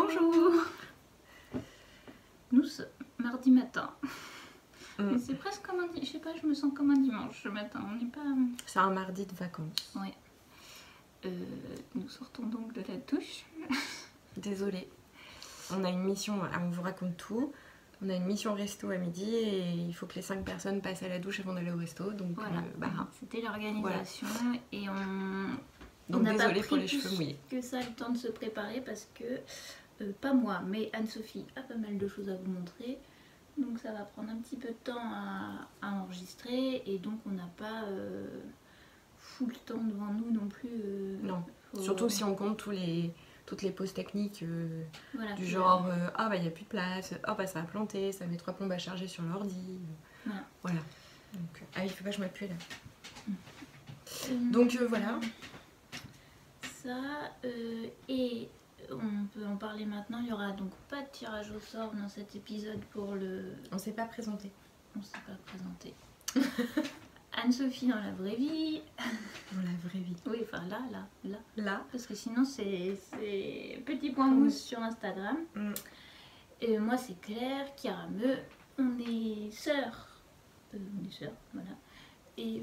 Bonjour. Nous sommes mardi matin. Et c'est presque comme un dimanche, je sais pas, je me sens comme un dimanche ce matin, on n'est pas... C'est un mardi de vacances. Ouais. Nous sortons donc de la douche. Désolée. On a une mission, on vous raconte tout. On a une mission resto à midi et il faut que les 5 personnes passent à la douche avant d'aller au resto. Donc voilà, c'était l'organisation et donc n'a pas désolée pris pour les cheveux mouillés. Que ça le temps de se préparer parce que, pas moi, mais Anne-Sophie a pas mal de choses à vous montrer. Donc ça va prendre un petit peu de temps à enregistrer et donc on n'a pas full temps devant nous non plus. Non, surtout si on compte toutes les pauses techniques voilà, du genre ah bah il n'y a plus de place, ah bah ça a planté, ça met 3 plombes à charger sur l'ordi. Voilà. Donc, ah il faut pas que je m'appuie là. Donc voilà. Ça et on peut en parler maintenant, il n'y aura donc pas de tirage au sort dans cet épisode pour le... On s'est pas présenté. On s'est pas présenté. Anne-Sophie dans la vraie vie. Dans la vraie vie. Oui, enfin là. Là. Parce que sinon c'est petit point mousse sur Instagram. Et moi c'est Claire, Chiara Meux. On est sœurs. Voilà. Et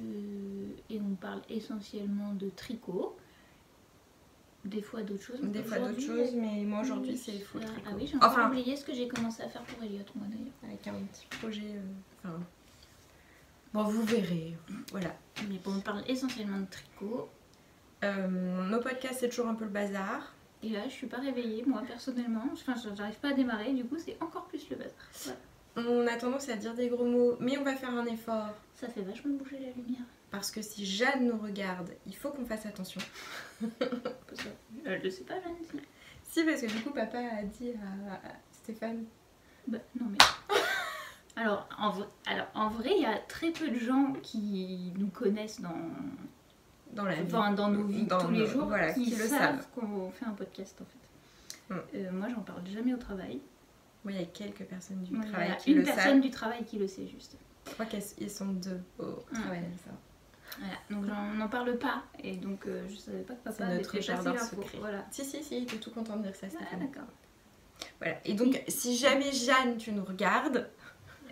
on parle essentiellement de tricot. Des fois d'autres choses. Des fois d'autres choses, mais moi aujourd'hui c'est full tricot. Ah oui, j'ai encore oublié ce que j'ai commencé à faire pour Elliot, moi d'ailleurs. Avec un petit projet. Bon, vous verrez. Voilà. Mais bon, on parle essentiellement de tricot. Nos podcasts, c'est toujours un peu le bazar. Et là, je suis pas réveillée, moi personnellement. Enfin, j'arrive pas à démarrer, du coup, c'est encore plus le bazar. Voilà. On a tendance à dire des gros mots, mais on va faire un effort. Ça fait vachement bouger la lumière. Parce que si Jeanne nous regarde, il faut qu'on fasse attention. Elle le sait pas, Jeanne, si. Si, parce que du coup, papa a dit à Stéphane. Bah, non, mais. Alors, en vrai, il y a très peu de gens qui nous connaissent dans la vie, dans nos vies tous les jours, voilà, qui le savent qu'on fait un podcast en fait. Moi, j'en parle jamais au travail. Oui, il y a quelques personnes du travail qui le savent. Il y a une personne du travail qui le sait juste. Je crois qu'ils sont 2 au travail, ça. Voilà, donc on n'en parle pas et donc je savais pas que papa avait fait passer l'info. Voilà. Si, il était tout content de dire ça, Stéphane. Ah, d'accord. Voilà, et donc si jamais Jeanne, tu nous regardes...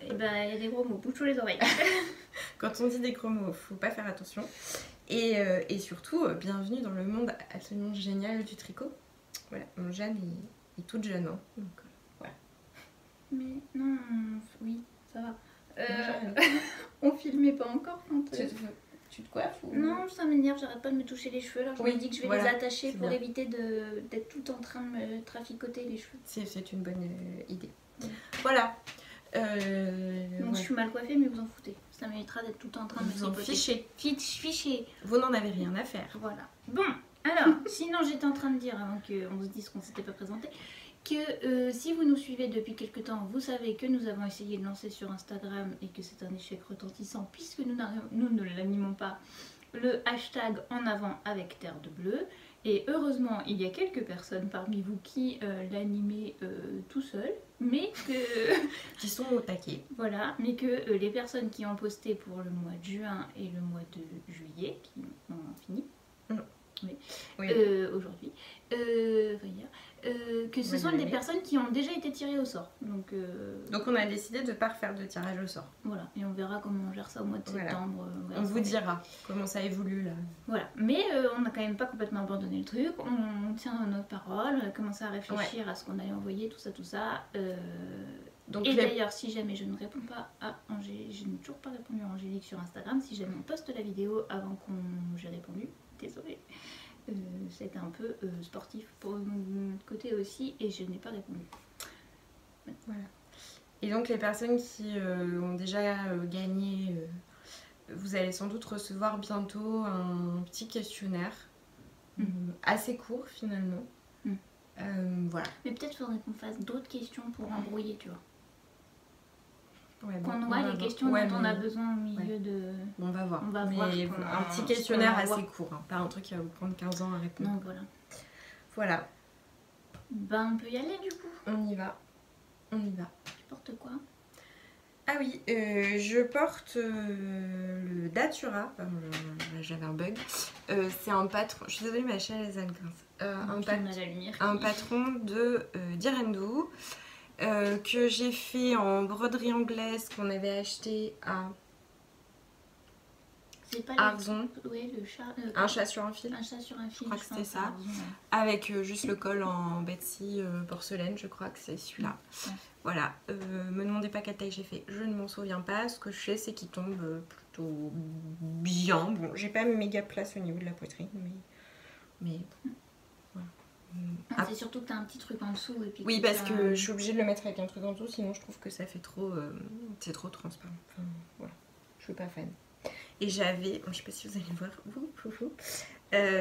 Et ben, il y a des gros mots, bouche les oreilles. Quand on dit des gros mots, faut pas faire attention. Et surtout, bienvenue dans le monde absolument génial du tricot. Voilà, Jeanne est toute jeune, hein, donc voilà. Mais non, oui, ça va. On filmait pas encore quand... Tu te coiffes ou... Non, ça m'énerve, j'arrête pas de me toucher les cheveux. Alors je me dis que je vais les attacher pour éviter d'être tout en train de me traficoter les cheveux. C'est une bonne idée. Voilà. Donc je suis mal coiffée, mais vous en foutez. Ça m'évitera d'être tout en train de me vous en fichez. Fichez. Vous n'en avez rien à faire. Voilà. Bon, alors, sinon j'étais en train de dire, avant qu'on se dise qu'on s'était pas présenté, que si vous nous suivez depuis quelques temps, vous savez que nous avons essayé de lancer sur Instagram et que c'est un échec retentissant puisque nous ne l'animons pas, le hashtag en avant avec Terre de Bleu. Et heureusement, il y a quelques personnes parmi vous qui l'animaient tout seul, mais que... qui sont au taquet. Voilà, mais que les personnes qui ont posté pour le mois de juin et le mois de juillet, qui ont fini, aujourd'hui, que ce sont des personnes qui ont déjà été tirées au sort. Donc on a décidé de ne pas refaire de tirage au sort. Voilà, et on verra comment on gère ça au mois de septembre. On vous dira comment ça évolue là. Voilà, mais on n'a quand même pas complètement abandonné le truc, on tient à notre parole, on a commencé à réfléchir à ce qu'on allait envoyer, tout ça. Et d'ailleurs, si jamais je ne réponds pas à Angélique, je n'ai toujours pas répondu à Angélique sur Instagram, si jamais on poste la vidéo avant qu'on j'ai répondu, désolée. C'était un peu sportif pour mon côté aussi et je n'ai pas répondu. Voilà. Et donc les personnes qui ont déjà gagné, vous allez sans doute recevoir bientôt un petit questionnaire assez court finalement. Voilà. Mais peut-être faudrait qu'on fasse d'autres questions pour embrouiller, tu vois. Ouais, qu'on voit les questions dont on a besoin au milieu de... Bon, on va voir. On va voir un petit questionnaire assez court, hein. Pas un truc qui va vous prendre 15 ans à répondre. Non, voilà. Voilà. Ben, on peut y aller du coup. On y va. Tu portes quoi? Ah oui, je porte le Datura. Pardon, j'avais un bug. C'est un patron. Je suis désolée, ma chaise elle grince. un patron patron de d'Irendou que j'ai fait en broderie anglaise qu'on avait acheté à Arzon. Oui, le chat. Un chat sur un fil. Un chat sur un fil. Je crois que c'était ça. Arzon, ouais. Avec juste le col en Betsy porcelaine, je crois que c'est celui-là. Ouais. Voilà. Me demandez pas quelle taille j'ai fait, je ne m'en souviens pas. Ce que je sais, c'est qu'il tombe plutôt bien. Bon, j'ai pas méga place au niveau de la poitrine, mais voilà. Ah, c'est surtout que t'as un petit truc en dessous. Et puis oui, parce que je suis obligée de le mettre avec un truc en dessous, sinon je trouve que ça fait trop. C'est trop transparent. Enfin, voilà. Je suis pas fan. Et j'avais, je sais pas si vous allez voir,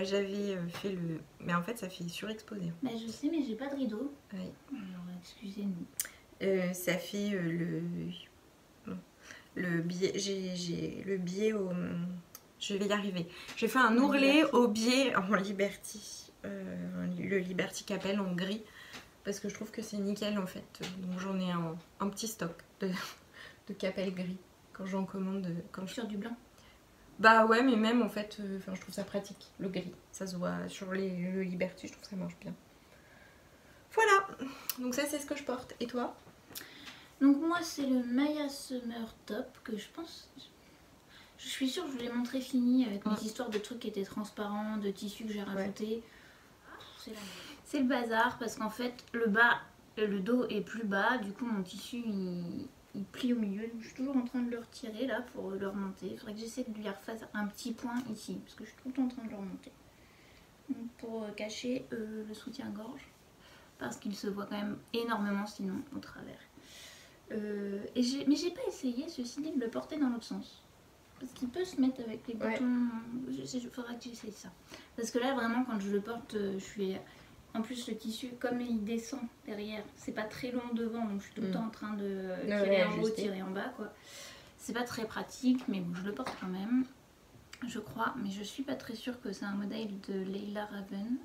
j'avais fait le... Mais en fait, ça fait surexposé. Bah, je sais, mais j'ai pas de rideau. Oui. Alors, excusez-nous. Ça fait le biais... J'ai le biais au... Je vais y arriver. J'ai fait un ourlet au biais en Liberty. Le Liberty Capel en gris. Parce que je trouve que c'est nickel, en fait. Donc, j'en ai un petit stock de Capel gris. Quand j'en commande... Sur du blanc. Bah ouais, mais même en fait, je trouve ça pratique, le gris. Ça se voit sur le Liberty, je trouve que ça marche bien. Voilà, donc ça c'est ce que je porte. Et toi? Donc moi c'est le Maya Summer Top que je pense... Je suis sûre que je vous l'ai montré fini avec mes histoires de trucs qui étaient transparents, de tissus que j'ai rajoutés. Ouais. C'est le bazar parce qu'en fait le bas, le dos est plus bas, du coup mon tissu il plie au milieu, donc je suis toujours en train de le retirer là pour le remonter. Il faudrait que j'essaie de lui refaire un petit point ici, parce que je suis tout le temps en train de le remonter. Donc pour cacher le soutien-gorge, parce qu'il se voit quand même énormément sinon au travers. Mais j'ai pas essayé ceci dit de le porter dans l'autre sens. Parce qu'il peut se mettre avec les boutons. Il faudra que j'essaye ça. Parce que là vraiment quand je le porte, je suis... En plus le tissu, comme il descend derrière, c'est pas très long devant, donc je suis tout le temps en train de tirer en haut, tirer en bas quoi. C'est pas très pratique, mais bon je le porte quand même, je crois. Mais je suis pas très sûre que c'est un modèle de Leila Raven.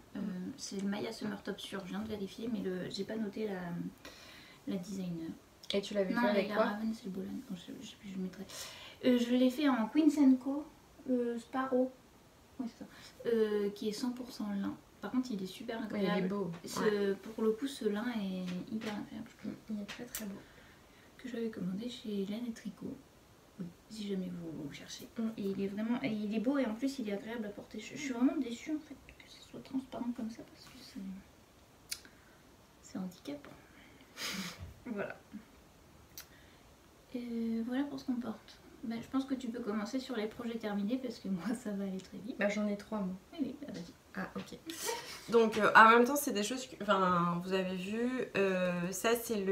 C'est le Maya Summer Top sûr, je viens de vérifier, mais j'ai pas noté la designer. Et tu l'avais fait avec Leila quoi? Raven c'est le Boulogne, je sais plus, je mettrai. Je l'ai fait en Queen & Co, Sparrow, ouais, c'est ça. Qui est 100% lin. Par contre, il est super agréable. Oui, il est beau. Pour le coup, ce lin est hyper agréable. Il est très très beau. Que j'avais commandé chez Laine et Tricot. Oui, si jamais vous cherchez. Et il est vraiment, il est beau et en plus il est agréable à porter. Je suis vraiment déçue en fait que ce soit transparent comme ça parce que c'est handicapant. Voilà. Et voilà pour ce qu'on porte. Bah, je pense que tu peux commencer sur les projets terminés parce que moi ça va aller très vite. Bah j'en ai 3 moi. Oui, bah, vas-y. Ah ok. Donc en même temps c'est des choses que, enfin vous avez vu, ça c'est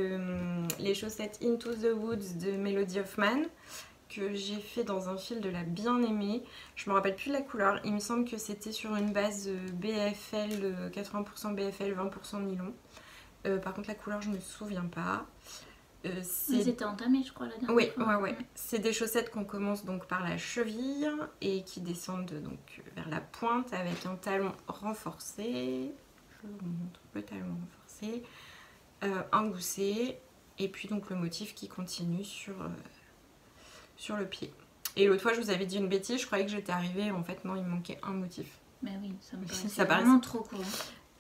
les chaussettes Into the Woods de Melody Hoffman que j'ai fait dans un fil de la bien-aimée. Je me rappelle plus de la couleur, il me semble que c'était sur une base BFL, 80% BFL, 20% nylon. Par contre la couleur je me souviens pas. Ils étaient entamés je crois la dernière fois. Ouais. C'est des chaussettes qu'on commence donc par la cheville et qui descendent donc vers la pointe avec un talon renforcé. Je vous montre le talon renforcé, un gousset et puis donc le motif qui continue sur le pied. Et l'autre fois je vous avais dit une bêtise, je croyais que j'étais arrivée, en fait non il me manquait un motif. Bah oui, ça me paraissait vraiment trop court.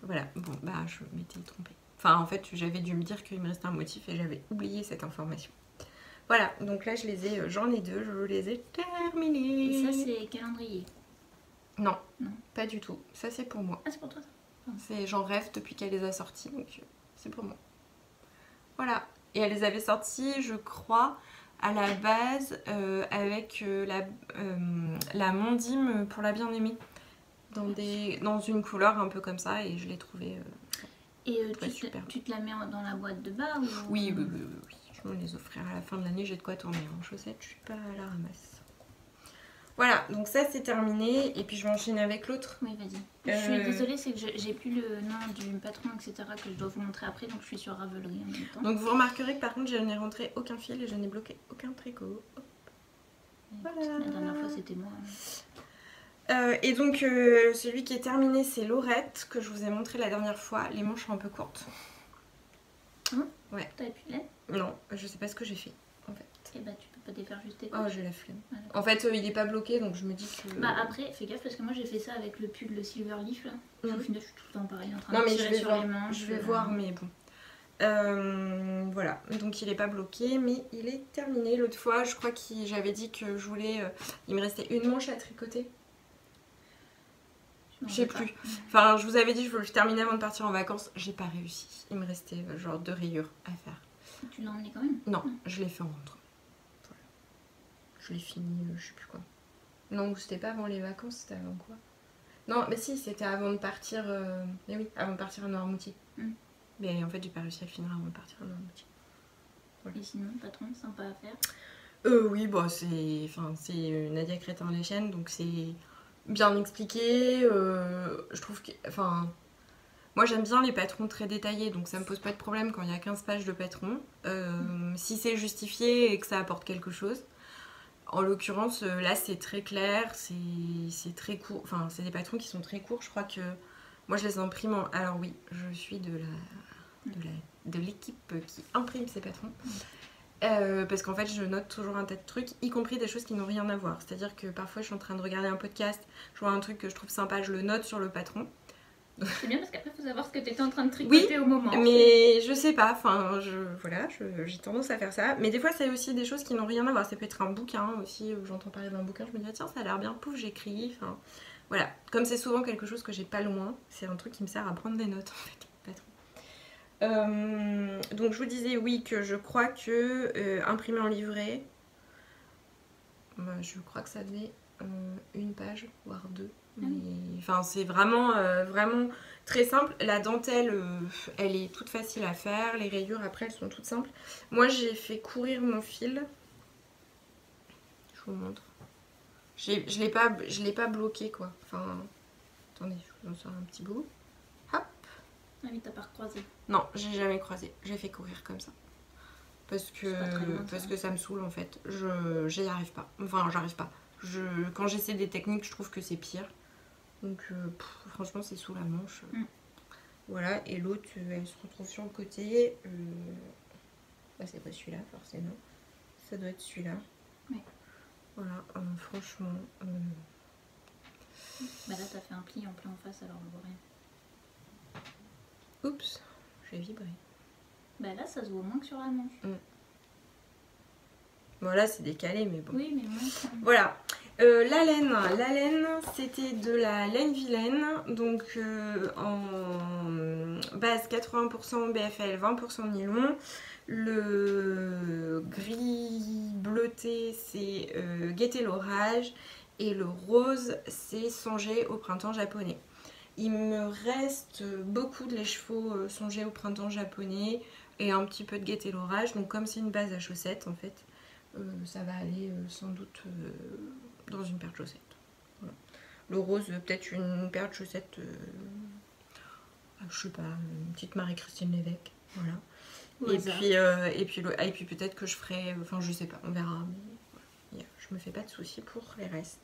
Voilà, bon bah je m'étais trompée. Enfin, en fait, j'avais dû me dire qu'il me restait un motif et j'avais oublié cette information. Voilà, donc là, j'en ai 2, je les ai terminés. Et ça, c'est calendrier? Non, pas du tout. Ça, c'est pour moi. Ah, c'est pour toi, ça? J'en rêve depuis qu'elle les a sortis, donc c'est pour moi. Voilà. Et elle les avait sortis, je crois, à la base, avec la Mondim pour la bien-aimée. Dans une couleur un peu comme ça, et je l'ai trouvée... Et tu te la mets dans la boîte de bas ou... Oui. Je me les offrirai à la fin de l'année, j'ai de quoi tourner en chaussettes, je suis pas à la ramasse. Voilà, donc ça c'est terminé, et puis je vais enchaîner avec l'autre. Oui, vas-y. Je suis désolée, c'est que j'ai plus le nom du patron, etc. que je dois vous montrer après, donc je suis sur Ravelry en même temps. Donc vous remarquerez que par contre je n'ai rentré aucun fil et je n'ai bloqué aucun tricot. Hop. Voilà. La dernière fois c'était moi. Et donc celui qui est terminé c'est Laurette que je vous ai montré la dernière fois. Les manches sont un peu courtes. Ouais. T'avais plus de laine? Non, je sais pas ce que j'ai fait en fait. Eh bah tu peux pas défaire juste tes Oh, couches. j'ai la flemme. Voilà. En fait, il est pas bloqué, donc je me dis que... Bah après, fais gaffe parce que moi j'ai fait ça avec le pull, le Silver Leaf là. Au final, je suis tout le temps pareil en train Non, de mais tirer sur les manches. je vais voir, mais bon. Voilà, donc il est pas bloqué, mais il est terminé. L'autre fois, je crois que j'avais dit que je voulais... il me restait une manche à tricoter. Je sais plus. Enfin, je vous avais dit que je voulais le terminer avant de partir en vacances. J'ai pas réussi. Il me restait genre 2 rayures à faire. Tu l'as emmené quand même? Non, je l'ai fait en rentrant. Voilà. Je l'ai fini, je sais plus quand. Non, c'était pas avant les vacances, c'était avant quoi? Non, mais si, c'était avant de partir... Mais oui, avant de partir à Noirmoutier. Mais en fait, j'ai pas réussi à le finir avant de partir à Noirmoutier. Voilà. Et sinon, patron, sympa à faire? Oui, bon, c'est Nadia Crétin-Lechaine, donc c'est bien expliqué. Je trouve que... Enfin... Moi j'aime bien les patrons très détaillés, donc ça me pose pas de problème quand il y a 15 pages de patrons. Si c'est justifié et que ça apporte quelque chose. En l'occurrence, là c'est très clair, c'est très court. Enfin, c'est des patrons qui sont très courts. Je crois que moi je les imprime en... Alors oui, je suis de l'équipe qui imprime ces patrons. Parce qu'en fait je note toujours un tas de trucs, y compris des choses qui n'ont rien à voir. C'est-à-dire que parfois je suis en train de regarder un podcast, je vois un truc que je trouve sympa, je le note sur le patron. C'est bien parce qu'après il faut savoir ce que tu étais en train de tricoter au moment. Mais je sais pas, enfin voilà, j'ai tendance à faire ça. Mais des fois c'est aussi des choses qui n'ont rien à voir. Ça peut être un bouquin aussi, j'entends parler d'un bouquin, je me dis ah, tiens ça a l'air bien, pouf j'écris. Enfin voilà, comme c'est souvent quelque chose que j'ai pas loin, c'est un truc qui me sert à prendre des notes en fait. Donc je vous disais oui que je crois que imprimer en livret, je crois que ça faisait une page, voire 2. Mais, enfin c'est vraiment, vraiment très simple. La dentelle, elle est toute facile à faire. Les rayures après elles sont toutes simples. Moi j'ai fait courir mon fil. Je vous montre. Je l'ai pas bloqué quoi. Enfin, attendez, je vous en sors un petit bout. Hop. Ah oui, t'as pas recroisé. Non, j'ai jamais croisé. J'ai fait courir comme ça. Parce que ça me saoule en fait. J'y arrive pas. Enfin, j'arrive pas. Quand j'essaie des techniques, je trouve que c'est pire. Donc franchement c'est sous la manche. Voilà, et l'autre elle se retrouve sur le côté. Bah, c'est pas celui-là forcément. Ça doit être celui-là. Oui. Voilà, franchement. Bah là t'as fait un pli en plein en face alors on voit rien. Oups, j'ai vibré. Bah là ça se voit moins que sur la manche. Voilà, c'est décalé mais bon. Oui mais moins. Voilà. La laine, c'était de la laine vilaine, donc en base 80% BFL, 20% nylon. Le gris bleuté, c'est Guetter l'orage, et le rose, c'est Songer au printemps japonais. Il me reste beaucoup de lait chevaux Songer au printemps japonais et un petit peu de Guetter l'orage, donc comme c'est une base à chaussettes en fait, ça va aller sans doute dans une paire de chaussettes. Voilà. Le rose, peut-être une paire de chaussettes, je sais pas, une petite Marie-Christine Lévesque. Voilà. Et puis peut-être que je ferai, enfin je sais pas, on verra. Mais voilà, je me fais pas de soucis pour les restes.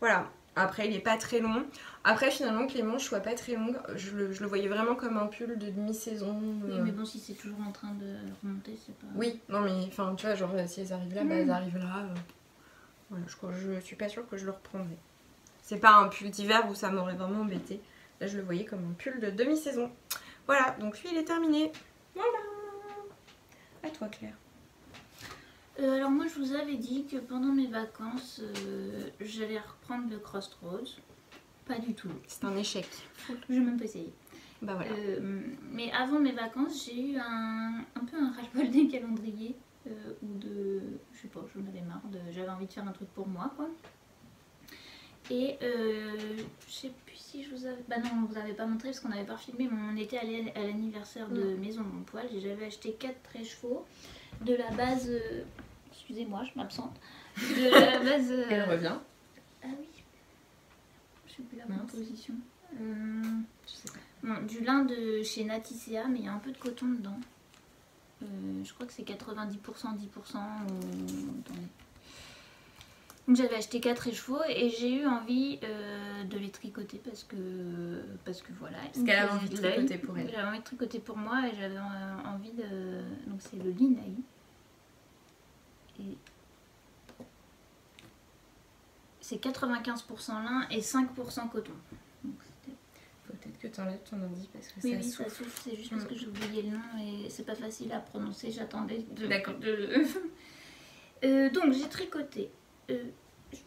Voilà. Après il est pas très long. Après finalement que les manches soient pas très longues, je le voyais vraiment comme un pull de demi-saison. Oui mais bon si c'est toujours en train de remonter c'est pas... Oui, non mais enfin tu vois genre si elles arrivent là, bah elles arrivent là. Voilà, je suis pas sûre que je le reprendrai. C'est pas un pull d'hiver où ça m'aurait vraiment embêté. Là je le voyais comme un pull de demi-saison. Voilà, donc lui il est terminé. Voilà. À toi Claire. Alors moi je vous avais dit que pendant mes vacances j'allais reprendre le Crossroads. Pas du tout. C'est un échec. Je vais même pas essayer. Bah voilà. Mais avant mes vacances j'ai eu un peu un ras-le-bol des calendriers. Ou de... je sais pas, j'en avais marre. J'avais envie de faire un truc pour moi quoi. Et je sais plus si je vous avais... Bah non, on vous avait pas montré parce qu'on n'avait pas filmé. Mais on était allé à l'anniversaire de Maison de mon poil et j'avais acheté 4 trait-chevaux de la base... Excusez-moi, je m'absente. De la base... Elle revient. Ah oui. Je sais plus la composition. Je sais pas. Bon, du lin de chez Naticea, mais il y a un peu de coton dedans. Je crois que c'est 90%, 10%. Donc j'avais acheté 4 écheveaux et j'ai eu envie de les tricoter parce que voilà. Parce qu'elle avait envie de tricoter pour elle. J'avais envie de tricoter pour moi et j'avais envie de... Donc c'est le Linaï. Et c'est 95% lin et 5% coton. Donc, peut-être que tu enlèves ton ordi parce que oui, ça oui, souffle. ça souffle, c'est juste parce que j'ai oublié le nom et c'est pas facile à prononcer, j'attendais de... D'accord. Donc j'ai tricoté, je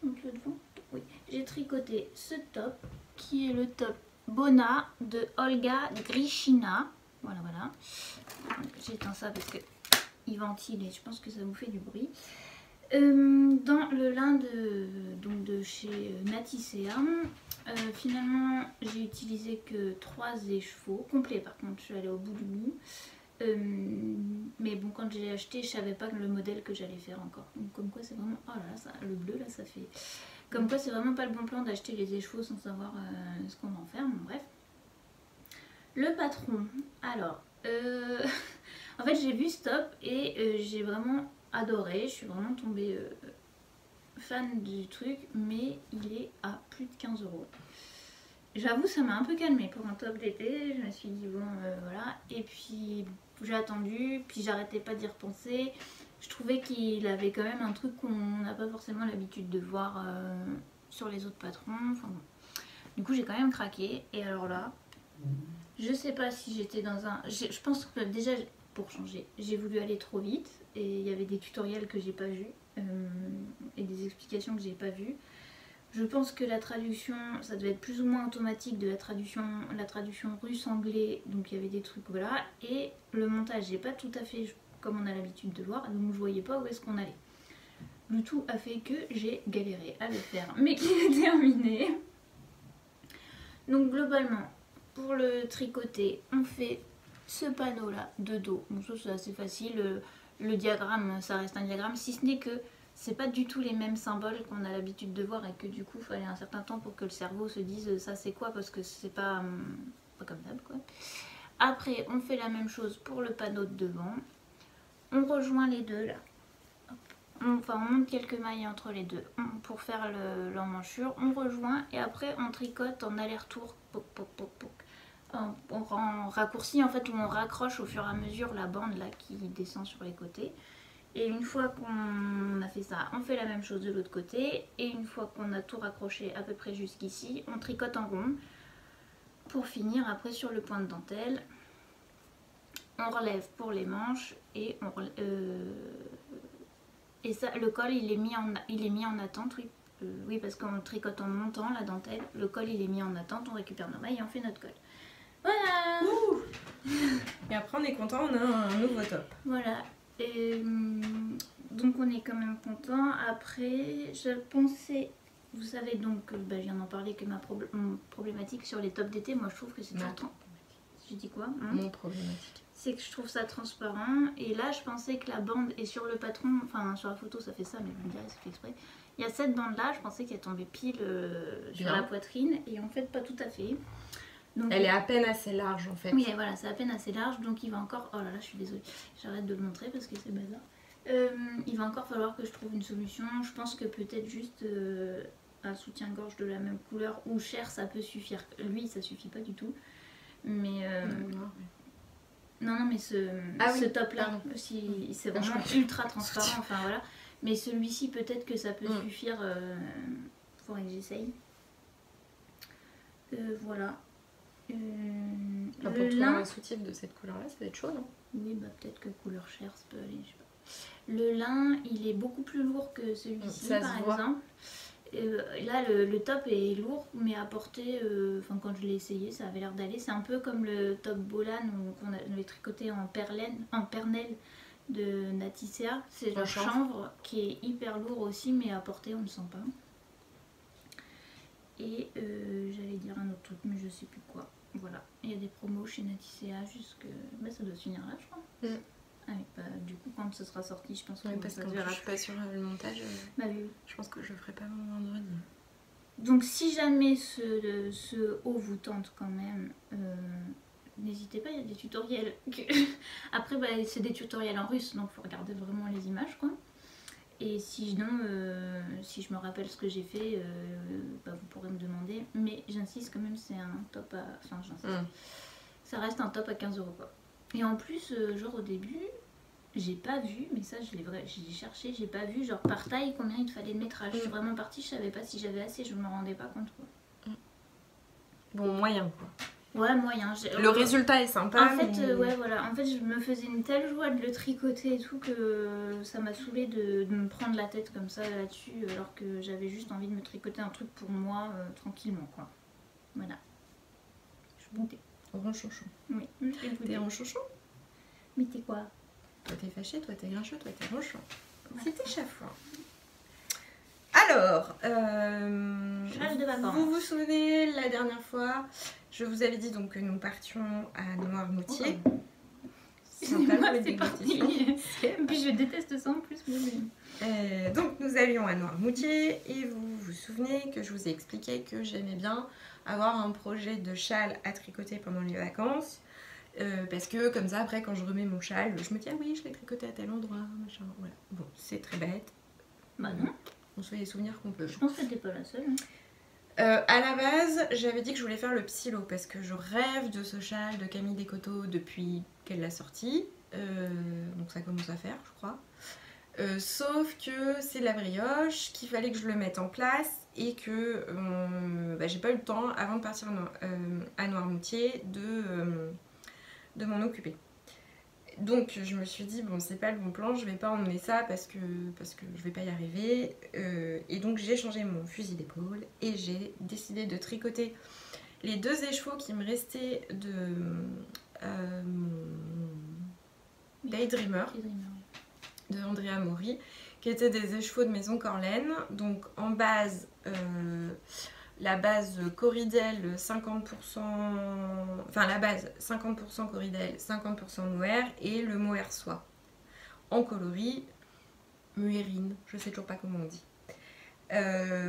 monte le devant, oui, j'ai tricoté ce top qui est le top Bona de Olga Grishina, voilà, j'éteins ça parce que il ventile et je pense que ça vous fait du bruit. Dans le lin de chez Naticea, finalement j'ai utilisé que 3 écheveaux complets, par contre je suis allée au bout du bout. Mais bon, quand j'ai acheté, je savais pas le modèle que j'allais faire encore. Donc comme quoi c'est vraiment... Oh là là, ça, le bleu là, ça fait... Comme quoi c'est vraiment pas le bon plan d'acheter les écheveaux sans savoir ce qu'on va en faire. Bon, bref. Le patron. Alors, en fait j'ai vu ce top et j'ai vraiment adoré. Je suis vraiment tombée fan du truc, mais il est à plus de 15 €. J'avoue, ça m'a un peu calmée pour un top d'été. Je me suis dit, bon, voilà. Et puis, j'ai attendu, puis j'arrêtais pas d'y repenser. Je trouvais qu'il avait quand même un truc qu'on n'a pas forcément l'habitude de voir sur les autres patrons. Enfin, bon. Du coup, j'ai quand même craqué. Et alors là, je sais pas si j'étais dans un... Je pense que déjà, pour changer, j'ai voulu aller trop vite. Et il y avait des tutoriels que j'ai pas vus. Et des explications que j'ai pas vues. Je pense que la traduction, ça devait être plus ou moins automatique de la traduction russe-anglais, donc il y avait des trucs, voilà. Et le montage, j'ai pas tout à fait comme on a l'habitude de voir, donc je voyais pas où est-ce qu'on allait. Le tout a fait que j'ai galéré à le faire, mais qu'il est terminé. Donc globalement, pour le tricoter, on fait ce panneau là de dos. Bon, ça c'est assez facile, le diagramme, ça reste un diagramme, si ce n'est que c'est pas du tout les mêmes symboles qu'on a l'habitude de voir et que du coup il fallait un certain temps pour que le cerveau se dise ça c'est quoi, parce que c'est pas comme d'hab quoi. Après on fait la même chose pour le panneau de devant, on rejoint les deux là, on monte quelques mailles entre les deux pour faire l'emmanchure, on rejoint et après on tricote en aller-retour, en raccourci en fait, où on raccroche au fur et à mesure la bande là qui descend sur les côtés. Et une fois qu'on a fait ça, on fait la même chose de l'autre côté. Et une fois qu'on a tout raccroché à peu près jusqu'ici, on tricote en rond pour finir après sur le point de dentelle. On relève pour les manches et ça, le col il est mis en attente, oui. Oui, parce qu'on tricote en montant la dentelle. Le col il est mis en attente, on récupère nos mailles et on fait notre col. Voilà. Et après on est content, on a un nouveau top. Voilà. Et donc on est quand même content. Après, je pensais, vous savez donc, je viens d'en parler, que ma problématique sur les tops d'été, moi je trouve que c'est très... Je dis quoi Mon problématique. C'est que je trouve ça transparent. Et là, je pensais que la bande est sur le patron. Enfin, sur la photo, ça fait ça, mais vous me direz, c'est fait exprès. Il y a cette bande-là, je pensais qu'elle tombait pile sur la poitrine. Et en fait, pas tout à fait. Donc, elle est à peine assez large en fait. Oui, voilà, c'est à peine assez large, donc il va encore... Oh là là, je suis désolée, j'arrête de le montrer parce que c'est bazar. Il va encore falloir que je trouve une solution. Je pense que peut-être juste un soutien-gorge de la même couleur ou cher, ça peut suffire. Lui, ça suffit pas du tout. Mais... Non, mais ce top-là, c'est vraiment ultra transparent, enfin voilà. Mais celui-ci, peut-être que ça peut suffire. Faudrait que j'essaye. Voilà. Pour trouver un soutif de cette couleur là ça va être chaud, non? Oui, bah peut-être que couleur chair ça peut aller, je sais pas. Le lin il est beaucoup plus lourd que celui-ci par exemple. Là le top est lourd mais à porter, quand je l'ai essayé ça avait l'air d'aller. C'est un peu comme le top Bolan qu'on avait tricoté en pernelle de Naticea. C'est le chanvre qui est hyper lourd aussi mais à porter on ne le sent pas. Et j'allais dire un autre truc mais je sais plus quoi. Voilà, il y a des promos chez Naticea jusque... ça doit se finir là je crois. Ah oui, bah, du coup quand ce sera sorti je pense que parce que je suis pas sur le montage. Oui. Je pense que je ferai pas mon vendredi. Donc si jamais ce haut vous tente quand même, n'hésitez pas, il y a des tutoriels. Après c'est des tutoriels en russe donc il faut regarder vraiment les images quoi. Et sinon, si je me rappelle ce que j'ai fait, vous pourrez me demander. Mais j'insiste quand même, c'est un top à... Enfin, j'insiste. Ça reste un top à 15 € quoi. Et en plus, genre au début, J'ai pas vu, mais ça j'ai cherché, j'ai pas vu genre par taille combien il te fallait de métrage. Je suis vraiment partie, je savais pas si j'avais assez, je me rendais pas compte quoi. Bon, moyen quoi. Ouais, moyen. Le résultat est sympa. En fait, ouais, voilà. En fait, je me faisais une telle joie de le tricoter et tout que ça m'a saoulée de me prendre la tête comme ça là-dessus, alors que j'avais juste envie de me tricoter un truc pour moi tranquillement, quoi. Voilà. Je suis boudée. Ronchonchon. Oui, je suis boudée. T'es ronchonchon? Mais t'es quoi? Toi t'es fâché, toi t'es grincheux, toi t'es ronchon. Ouais. C'était chafouin. Alors, de vacances. Vous vous souvenez la dernière fois, je vous avais dit donc que nous partions à Noirmoutier. Oh. C'est parti. Puis je déteste ça en plus. Donc nous allions à Noirmoutier et vous vous souvenez que je vous ai expliqué que j'aimais bien avoir un projet de châle à tricoter pendant les vacances. Parce que comme ça après quand je remets mon châle, je me dis ah oui je l'ai tricoté à tel endroit, machin, voilà. Bon c'est très bête. Bah non. On se fait les souvenirs qu'on peut. Je pense que t'es pas la seule. Hein. À la base, j'avais dit que je voulais faire le psylo parce que je rêve de ce châle de Camille Descoteaux depuis qu'elle l'a sorti. Donc ça commence à faire, je crois. Sauf que c'est de la brioche, qu'il fallait que je le mette en place et que j'ai pas eu le temps avant de partir à Noirmoutier de m'en occuper. Donc je me suis dit bon c'est pas le bon plan, je vais pas emmener ça parce que je vais pas y arriver et donc j'ai changé mon fusil d'épaule et j'ai décidé de tricoter les 2 écheveaux qui me restaient de mon Daydreamer de Andrea Mori qui étaient des écheveaux de Maison Corlaine. Donc en base la base Corridel 50%, enfin la base 50% Corridel, 50% mohair et le mohair soie. En coloris, muérine, je sais toujours pas comment on dit.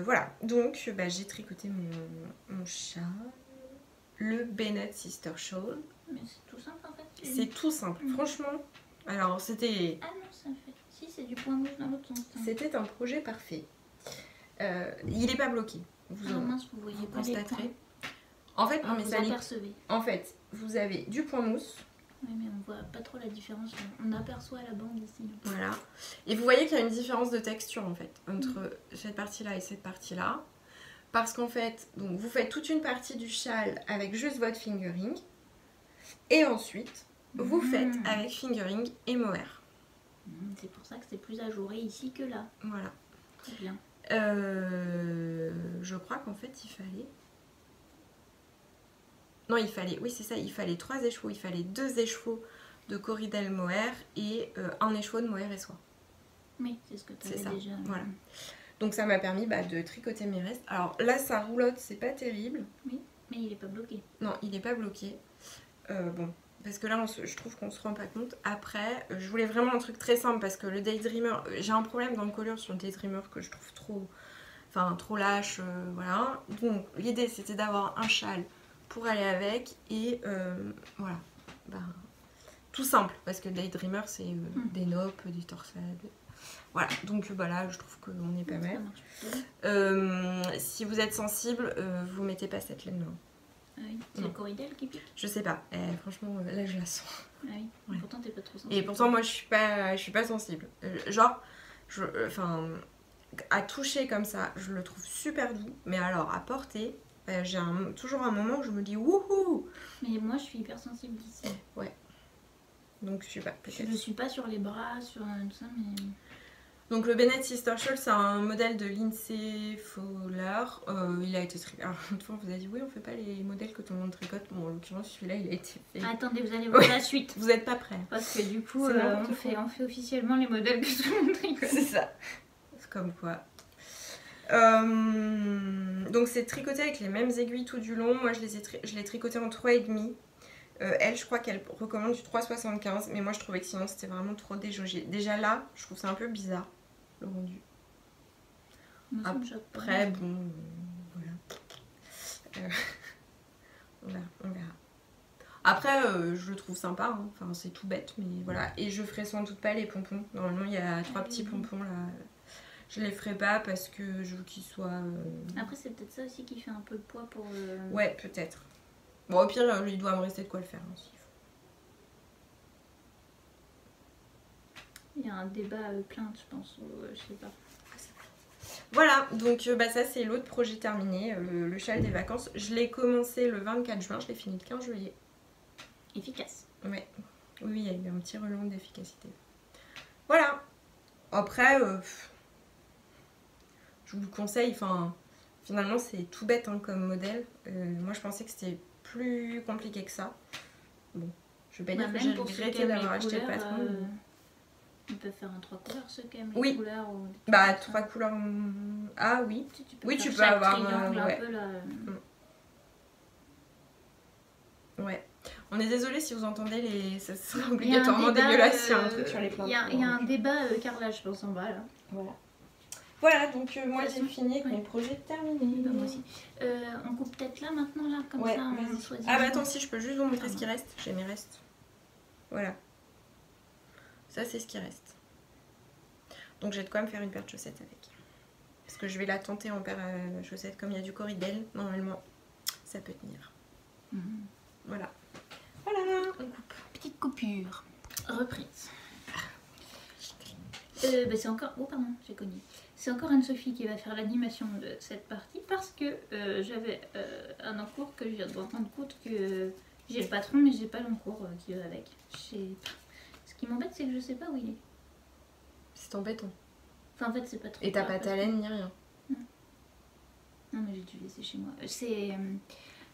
Voilà, donc j'ai tricoté mon châle, le Bennett Sister Shawl. Mais c'est tout simple en fait. C'est tout simple, franchement. Alors c'était... Ah non, ça fait... Si, c'est du point rouge dans l'autre sens. C'était un projet parfait. Il n'est pas bloqué. Mince, vous voyez pas les points. En fait, non, mais vous ça apercevez. En fait, vous avez du point mousse. Oui, mais on voit pas trop la différence. On aperçoit la bande ici. Voilà. Et vous voyez qu'il y a une différence de texture en fait entre cette partie-là et cette partie-là. Parce qu'en fait, donc, vous faites toute une partie du châle avec juste votre fingering. Et ensuite, vous faites avec fingering et mohair. C'est pour ça que c'est plus ajouré ici que là. Voilà. Très bien. Je crois qu'en fait il fallait... Non il fallait, oui c'est ça, il fallait 3 écheveaux, il fallait 2 écheveaux de Corridel mohair et un écheveau de mohair et soie. Oui, c'est ce que tu avais déjà. Voilà. Donc ça m'a permis de tricoter mes restes. Alors là ça roulotte, c'est pas terrible. Oui, mais il est pas bloqué. Non, il est pas bloqué. Bon, parce que là je trouve qu'on se rend pas compte. Après, je voulais vraiment un truc très simple parce que le Daydreamer, j'ai un problème d'encolure sur le Daydreamer que je trouve trop lâche, voilà. Donc l'idée c'était d'avoir un châle pour aller avec et voilà, tout simple parce que Daydreamer c'est des noppes, des torsades, voilà. Donc là je trouve qu'on est pas mal. Si vous êtes sensible, vous mettez pas cette laine là. Ah oui, c'est le Corridel qui pique? Je sais pas, franchement là je la sens. Ah oui, ouais. Pourtant t'es pas trop sensible. Et pourtant moi je suis pas sensible. Genre, à toucher comme ça, je le trouve super doux. Mais alors à porter, j'ai toujours un moment où je me dis wouhou. Mais moi je suis hyper sensible ici. Ouais. Donc je sais pas. Je suis pas sur les bras, sur tout ça, mais... Donc le Bennett Sister Shawl, c'est un modèle de Lindsay Fowler. Il a été tricoté. Alors une fois on vous a dit oui on fait pas les modèles que tout le monde tricote. Bon en l'occurrence celui-là il a été fait. Attendez, vous allez voir la suite. Vous êtes pas prêts. Parce que du coup on fait officiellement les modèles que tout le monde tricote. C'est ça. C'est comme quoi. Donc c'est tricoté avec les mêmes aiguilles tout du long. Moi je l'ai tricoté en 3,5. Elle je crois qu'elle recommande du 3,75. Mais moi je trouvais que sinon c'était vraiment trop déjaugé. Déjà là je trouve ça un peu bizarre. Le rendu. Après, bon, voilà. On verra. Après, je le trouve sympa, hein. Enfin, c'est tout bête, mais voilà. Et je ferai sans doute pas les pompons. Normalement, il y a 3 petits pompons là. Je les ferai pas parce que je veux qu'ils soient. Après, c'est peut-être ça aussi qui fait un peu de poids pour. Ouais, peut-être. Bon, au pire, il doit me rester de quoi le faire hein, s'il faut. Il y a un débat plainte, je pense, ou je sais pas. Voilà, donc ça c'est l'autre projet terminé, le châle des vacances. Je l'ai commencé le 24 juin, je l'ai fini le 15 juillet. Efficace. Ouais. Oui, il y a eu un petit relent d'efficacité. Voilà. Après, je vous le conseille, finalement c'est tout bête hein, comme modèle. Moi je pensais que c'était plus compliqué que ça. Bon, je vais pas dire que j'ai regretté d'avoir acheté le patron. On peut faire un 3 couleurs, ceux qui aiment oui. les couleurs. Ou 3 couleurs. Ah oui. Tu peux avoir triangle ouais. un peu là. Ouais. On est désolé si vous entendez ça sera obligatoirement dégueulasse. Il y a un truc sur les plantes. Il y a un débat carrelage, je pense, en bas là. Voilà, donc moi j'ai fini avec mes projets terminés. Moi aussi. On coupe peut-être là maintenant, là, comme ça on choisit. Ah bah attends, si je peux juste vous montrer ce qui reste. J'ai mes restes. Voilà. Ça c'est ce qui reste. Donc j'ai de quoi me faire une paire de chaussettes avec. Parce que je vais la tenter en paire à chaussettes. Comme il y a du corridel, normalement ça peut tenir. Voilà. On coupe. Petite coupure. Reprise. C'est encore... Oh pardon, j'ai cogné. C'est encore Anne-Sophie qui va faire l'animation de cette partie parce que j'avais un encours que je viens de me rendre compte que j'ai le patron mais j'ai pas l'encours qui va avec. Ce qui m'embête c'est que je sais pas où il est. C'est embêtant. Enfin en fait c'est pas trop. Et t'as pas ta laine ni rien. Non mais j'ai dû laisser chez moi.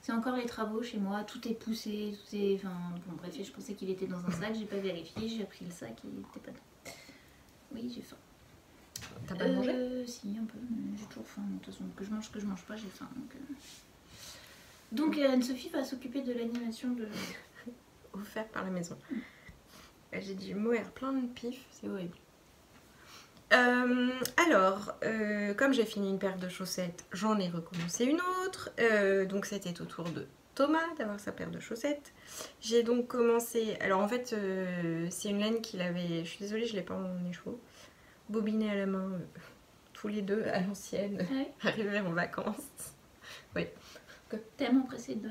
C'est encore les travaux chez moi, tout est poussé, tout est... Enfin bon bref, je pensais qu'il était dans un sac, j'ai pas vérifié, j'ai pris le sac et il était pas dedans. Oui j'ai faim. T'as pas mangé? Si, un peu. J'ai toujours faim. De toute façon, que je mange pas, j'ai faim. Donc Anne-Sophie va s'occuper de l'animation de... offert par la maison. J'ai du mohair plein de pif, c'est horrible. Alors, comme j'ai fini une paire de chaussettes, j'en ai recommencé une autre. Donc c'était au tour de Thomas d'avoir sa paire de chaussettes. J'ai donc commencé... Alors en fait, c'est une laine qu'il avait... Je suis désolée, je l'ai pas en écheveau. Bobiné à la main, tous les deux à l'ancienne, arrivés en vacances. Oui. Tellement pressée de...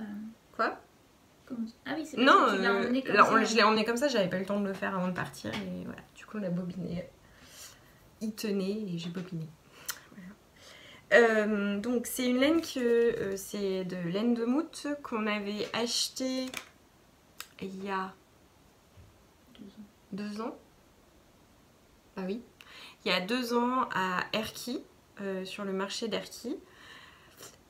Quoi? Ah oui, c'est non, tu l'as emmené comme ça. Je l'ai emmené comme ça, j'avais pas eu le temps de le faire avant de partir. Et voilà, du coup on a bobiné. Il tenait et j'ai bobiné. Voilà. Donc c'est une laine que c'est de laine de moute qu'on avait acheté il y a 2 ans. Ah oui. Il y a 2 ans à Erquy, sur le marché d'Erquy.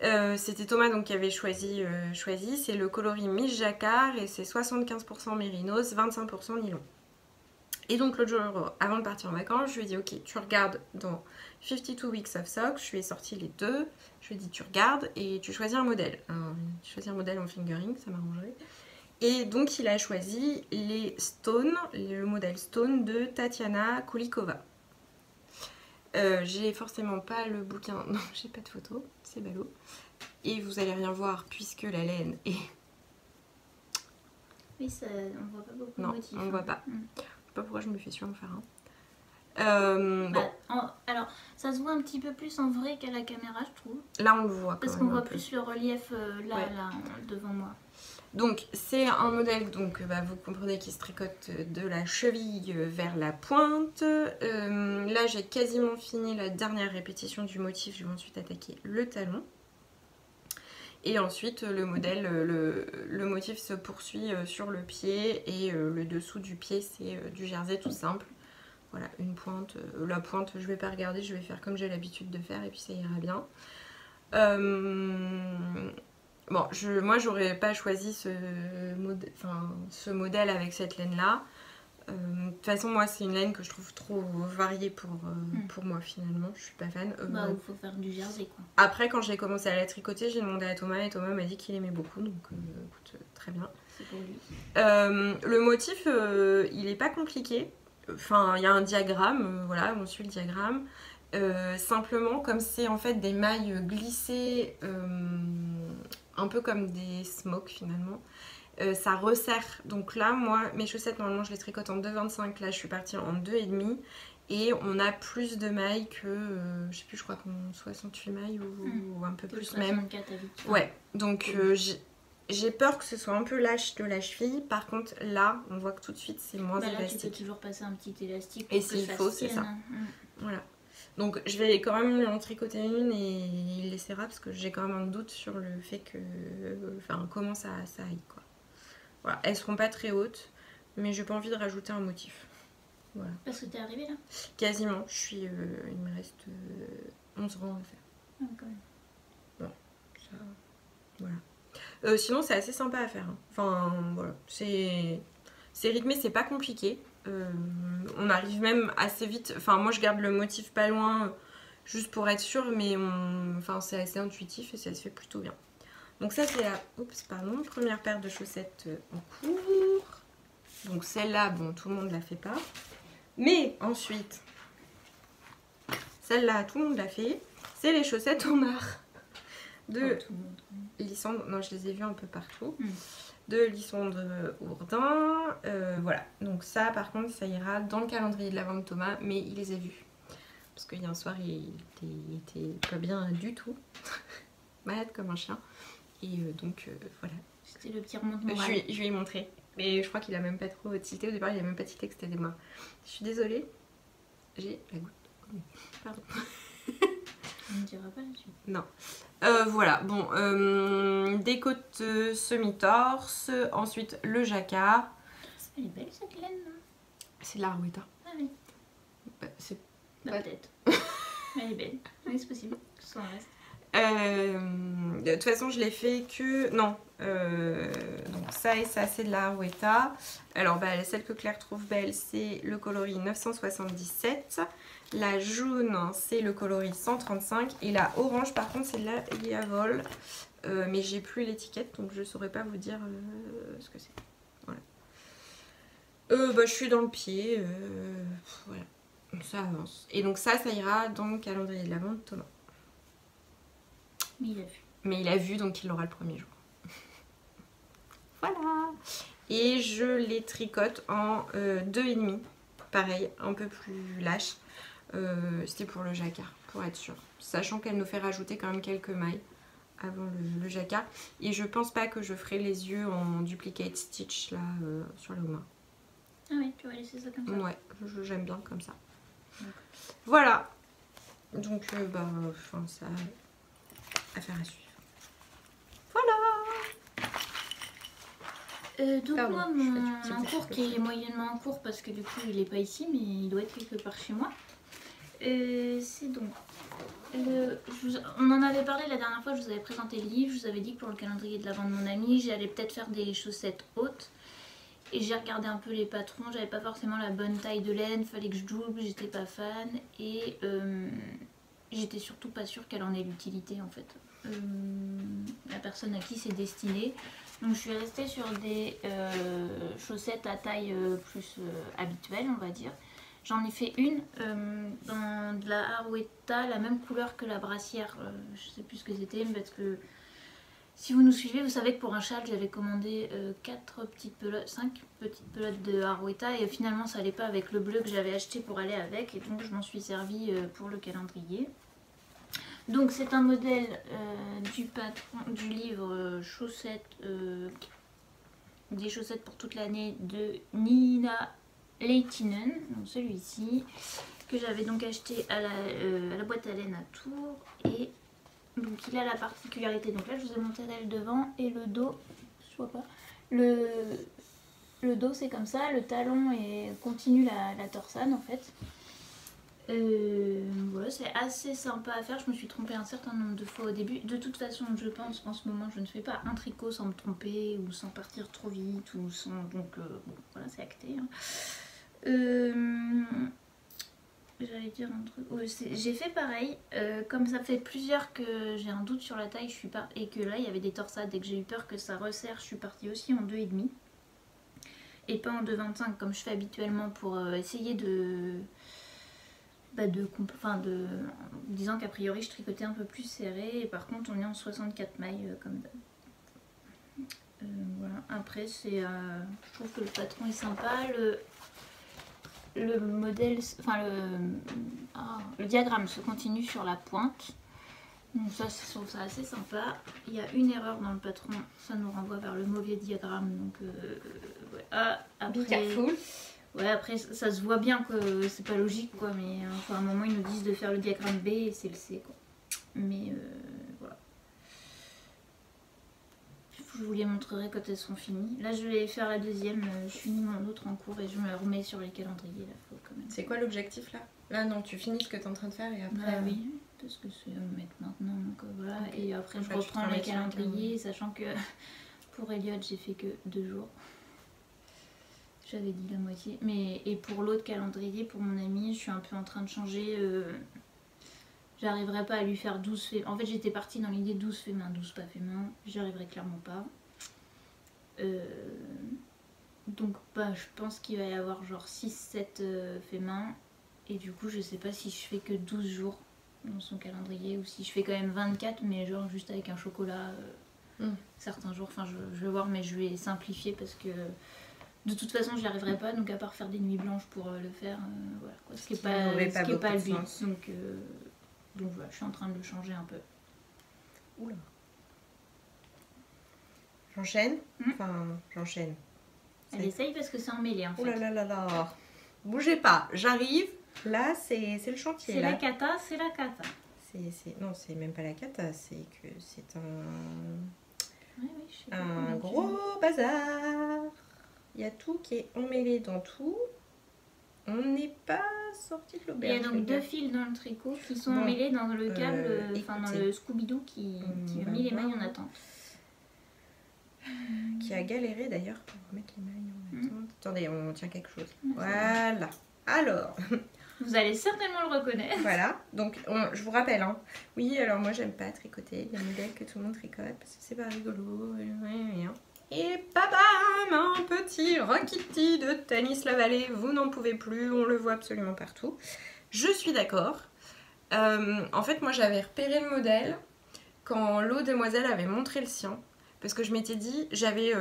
C'était Thomas donc qui avait choisi. C'est le coloris Miss Jacquard et c'est 75% mérinos, 25% nylon. Et donc l'autre jour, avant de partir en vacances, je lui ai dit ok, tu regardes dans 52 Weeks of Socks, je lui ai sorti les deux. Je lui ai dit tu regardes et tu choisis un modèle. Tu choisis un modèle en fingering, ça m'arrangerait. Et donc il a choisi les Stone, le modèle Stone de Tatiana Kulikova. J'ai forcément pas le bouquin, non j'ai pas de photo, c'est ballot. Et vous allez rien voir puisque la laine est... Oui, ça, on voit pas beaucoup de motifs. Non, on voit pas. Je sais pas pourquoi je me fais sûrement faire un. Bon. Alors, ça se voit un petit peu plus en vrai qu'à la caméra, je trouve. Là, on le voit quand Parce qu'on voit plus le relief là, devant moi. Donc, c'est un modèle, donc vous comprenez, qui se tricote de la cheville vers la pointe. Là, j'ai quasiment fini la dernière répétition du motif. Je vais ensuite attaquer le talon. Et ensuite, le modèle, le motif se poursuit sur le pied. Et le dessous du pied, c'est du jersey tout simple. Voilà, une pointe. La pointe, je vais pas regarder, je vais faire comme j'ai l'habitude de faire et puis ça ira bien. Bon, moi, j'aurais pas choisi ce modèle avec cette laine-là. De toute façon, moi, c'est une laine que je trouve trop variée pour moi, finalement. Je suis pas fan. Il faut faire du jersey, quoi. Après, quand j'ai commencé à la tricoter, j'ai demandé à Thomas et Thomas m'a dit qu'il aimait beaucoup. Donc, écoute, très bien. C'est pour lui. Le motif, il est pas compliqué. Enfin, il y a un diagramme. Voilà, on suit le diagramme. Simplement, comme c'est en fait des mailles glissées, un peu comme des smokes finalement, ça resserre. Donc là, moi, mes chaussettes, normalement, je les tricote en 2,25. Là, je suis partie en 2,5. Et on a plus de mailles que, je sais plus, je crois qu'on 68 mailles ou un peu plus même. 64 avec. Ouais, donc j'ai peur que ce soit un peu lâche de la cheville. Par contre, là, on voit que tout de suite, c'est moins Là, élastique. tu peux toujours passer un petit élastique. Et s'il faut, c'est ça. Voilà. Donc, je vais quand même lui en tricoter une et il laissera parce que j'ai quand même un doute sur le fait que... Enfin, comment ça aille, quoi. Voilà. Elles seront pas très hautes, mais j'ai pas envie de rajouter un motif. Voilà. Parce que t'es arrivée là? Quasiment. Il me reste 11 rangs à faire. Ah, quand même. Bon, ça... Voilà. Sinon, c'est assez sympa à faire. Hein. Enfin, voilà. C'est rythmé, c'est pas compliqué. On arrive même assez vite. Enfin, moi, je garde le motif pas loin, juste pour être sûre, mais enfin, c'est assez intuitif et ça se fait plutôt bien. Donc ça, c'est la première paire de chaussettes en cours. Donc celle-là, bon, tout le monde la fait pas. Mais ensuite, celle-là, tout le monde l'a fait. C'est les chaussettes Omar de Lysandre. Non, je les ai vues un peu partout. De Lysandre Ourdin. Voilà. Donc ça, par contre, ça ira dans le calendrier de l'Avent de Thomas, mais il les a vus. Parce qu'il y a un soir, il était pas bien du tout. Malade comme un chien. Et donc, voilà. C'était le petit remonte moral. Je lui ai montré. Mais je crois qu'il a même pas trop tilté. Au départ, il a même pas tilté que c'était des mains. Je suis désolée. J'ai la goutte. Pardon. On ne dira pas là-dessus. Non. Voilà. Bon. Des côtes semi-torse. Ensuite, le jacquard. Elle est belle cette laine. C'est de la Arwetta. Ah oui. C'est peut-être. Elle est belle. Oui, c'est possible. Ça en reste. De toute façon, je l'ai fait que... Non. Donc ça et ça, c'est de la Arwetta. Alors, celle que Claire trouve belle, c'est le coloris 977. La jaune, c'est le coloris 135. Et la orange, par contre, c'est de la Yavol. Mais j'ai plus l'étiquette, donc je saurais pas vous dire ce que c'est. Voilà. Je suis dans le pied. Voilà. Ça avance. Et donc ça ira dans le calendrier de l'Avent de Thomas. Mais il a vu. Mais il a vu, donc il l'aura le premier jour. Voilà. Et je les tricote en 2,5. Pareil, un peu plus lâche. C'était pour le jacquard, pour être sûr. Sachant qu'elle nous fait rajouter quand même quelques mailles avant le jacquard. Et je pense pas que je ferai les yeux en duplicate stitch là sur les mains. Ah oui, tu vas laisser ça comme ça. Ouais, j'aime bien comme ça. Voilà. Donc, ça... affaire à suivre. Voilà. Donc pardon, moi, mon cours qui est moyennement en cours parce que du coup il est pas ici mais il doit être quelque part chez moi. C'est donc... on en avait parlé la dernière fois, je vous avais présenté le livre, je vous avais dit que pour le calendrier de l'Avent de mon ami, j'allais peut-être faire des chaussettes hautes. Et j'ai regardé un peu les patrons, j'avais pas forcément la bonne taille de laine, fallait que je double, j'étais pas fan. Et j'étais surtout pas sûre qu'elle en ait l'utilité en fait. La personne à qui c'est destiné. Donc je suis restée sur des chaussettes à taille plus habituelle on va dire. J'en ai fait une dans de la Arwetta, la même couleur que la brassière, je sais plus ce que c'était parce que si vous nous suivez, vous savez que pour un châle, j'avais commandé 5 petites pelotes de Arwetta et finalement ça allait pas avec le bleu que j'avais acheté pour aller avec et donc je m'en suis servi pour le calendrier. Donc c'est un modèle du livre chaussettes, des chaussettes pour toute l'année de Nina Leitinen, donc celui-ci, que j'avais donc acheté à la boîte à laine à Tours et donc il a la particularité, donc là je vous ai montré le devant et le dos, je vois pas, le dos c'est comme ça, le talon continue la torsade en fait. Voilà, c'est assez sympa à faire, je me suis trompée un certain nombre de fois au début. De toute façon je pense en ce moment je ne fais pas un tricot sans me tromper ou sans partir trop vite ou sans... Donc bon, voilà c'est acté. Hein. J'allais dire un truc. J'ai fait pareil. Comme ça fait plusieurs que j'ai un doute sur la taille, et que là il y avait des torsades et que j'ai eu peur que ça resserre, je suis partie aussi en 2,5 et pas en 2,25 comme je fais habituellement pour essayer disant qu'a priori je tricotais un peu plus serré et par contre on est en 64 mailles comme d'hab. Voilà. Après je trouve que le patron est sympa. Le modèle, enfin le diagramme se continue sur la pointe. Donc ça, je trouve ça assez sympa. Il y a une erreur dans le patron, ça nous renvoie vers le mauvais diagramme. Donc, ouais. Après, Be careful. Ouais, après, ça se voit bien que c'est pas logique, quoi. Mais enfin, à un moment, ils nous disent de faire le diagramme B et c'est le C, quoi. Mais voilà. Je vous les montrerai quand elles seront finies. Là, je vais faire la deuxième. Je finis mon autre en cours et je me remets sur les calendriers. Là, faut quand même. C'est quoi l'objectif là? Là, non, tu finis ce que tu es en train de faire et après. Bah oui, parce que c'est à mettre maintenant. Donc voilà. Ok. Et après, je Bah, tu te reprends les remets sur le calendriers, sachant que pour Elliot, j'ai fait que 2 jours. J'avais dit la moitié. Mais et pour l'autre calendrier, pour mon ami, je suis un peu en train de changer. J'arriverai pas à lui faire 12 faits. En fait, j'étais partie dans l'idée 12 faits main, 12 pas faits main. J'y arriverai clairement pas. Donc, bah, je pense qu'il va y avoir genre 6-7 faits main. Et du coup, je sais pas si je fais que 12 jours dans son calendrier ou si je fais quand même 24, mais genre juste avec un chocolat certains jours. Enfin, je vais voir, mais je vais simplifier parce que. De toute façon, j'y arriverai pas, donc à part faire des nuits blanches pour le faire, voilà quoi. Ce qui est pas le but. Donc voilà, je suis en train de le changer un peu. Oula. J'enchaîne. Enfin, j'enchaîne. Elle essaye parce que c'est emmêlé en fait. Oula là là là. Bougez pas, j'arrive. Là, c'est le chantier. C'est là. la cata, c'est la cata. Non, c'est même pas la cata, c'est que c'est Oui, je sais pas un comment gros bazar. Il y a tout qui est emmêlé dans tout. On n'est pas sorti de Il y l'auberge. a donc 2 fils dans le tricot qui sont emmêlés dans le câble, enfin dans le Scooby-Doo qui a mis les mailles en attente. Qui a galéré d'ailleurs pour remettre les mailles en attente. Attendez, on tient quelque chose. Voilà. Alors. Vous allez certainement le reconnaître. Voilà. Donc, je vous rappelle, hein. Oui, alors moi, j'aime pas tricoter des modèles que tout le monde tricote parce que c'est pas rigolo. Et bam, un petit Rokiti de Tanis Lavallée. Vous n'en pouvez plus, on le voit absolument partout. Je suis d'accord. En fait, moi, j'avais repéré le modèle quand l'eau demoiselle avait montré le sien. Parce que je m'étais dit, j'avais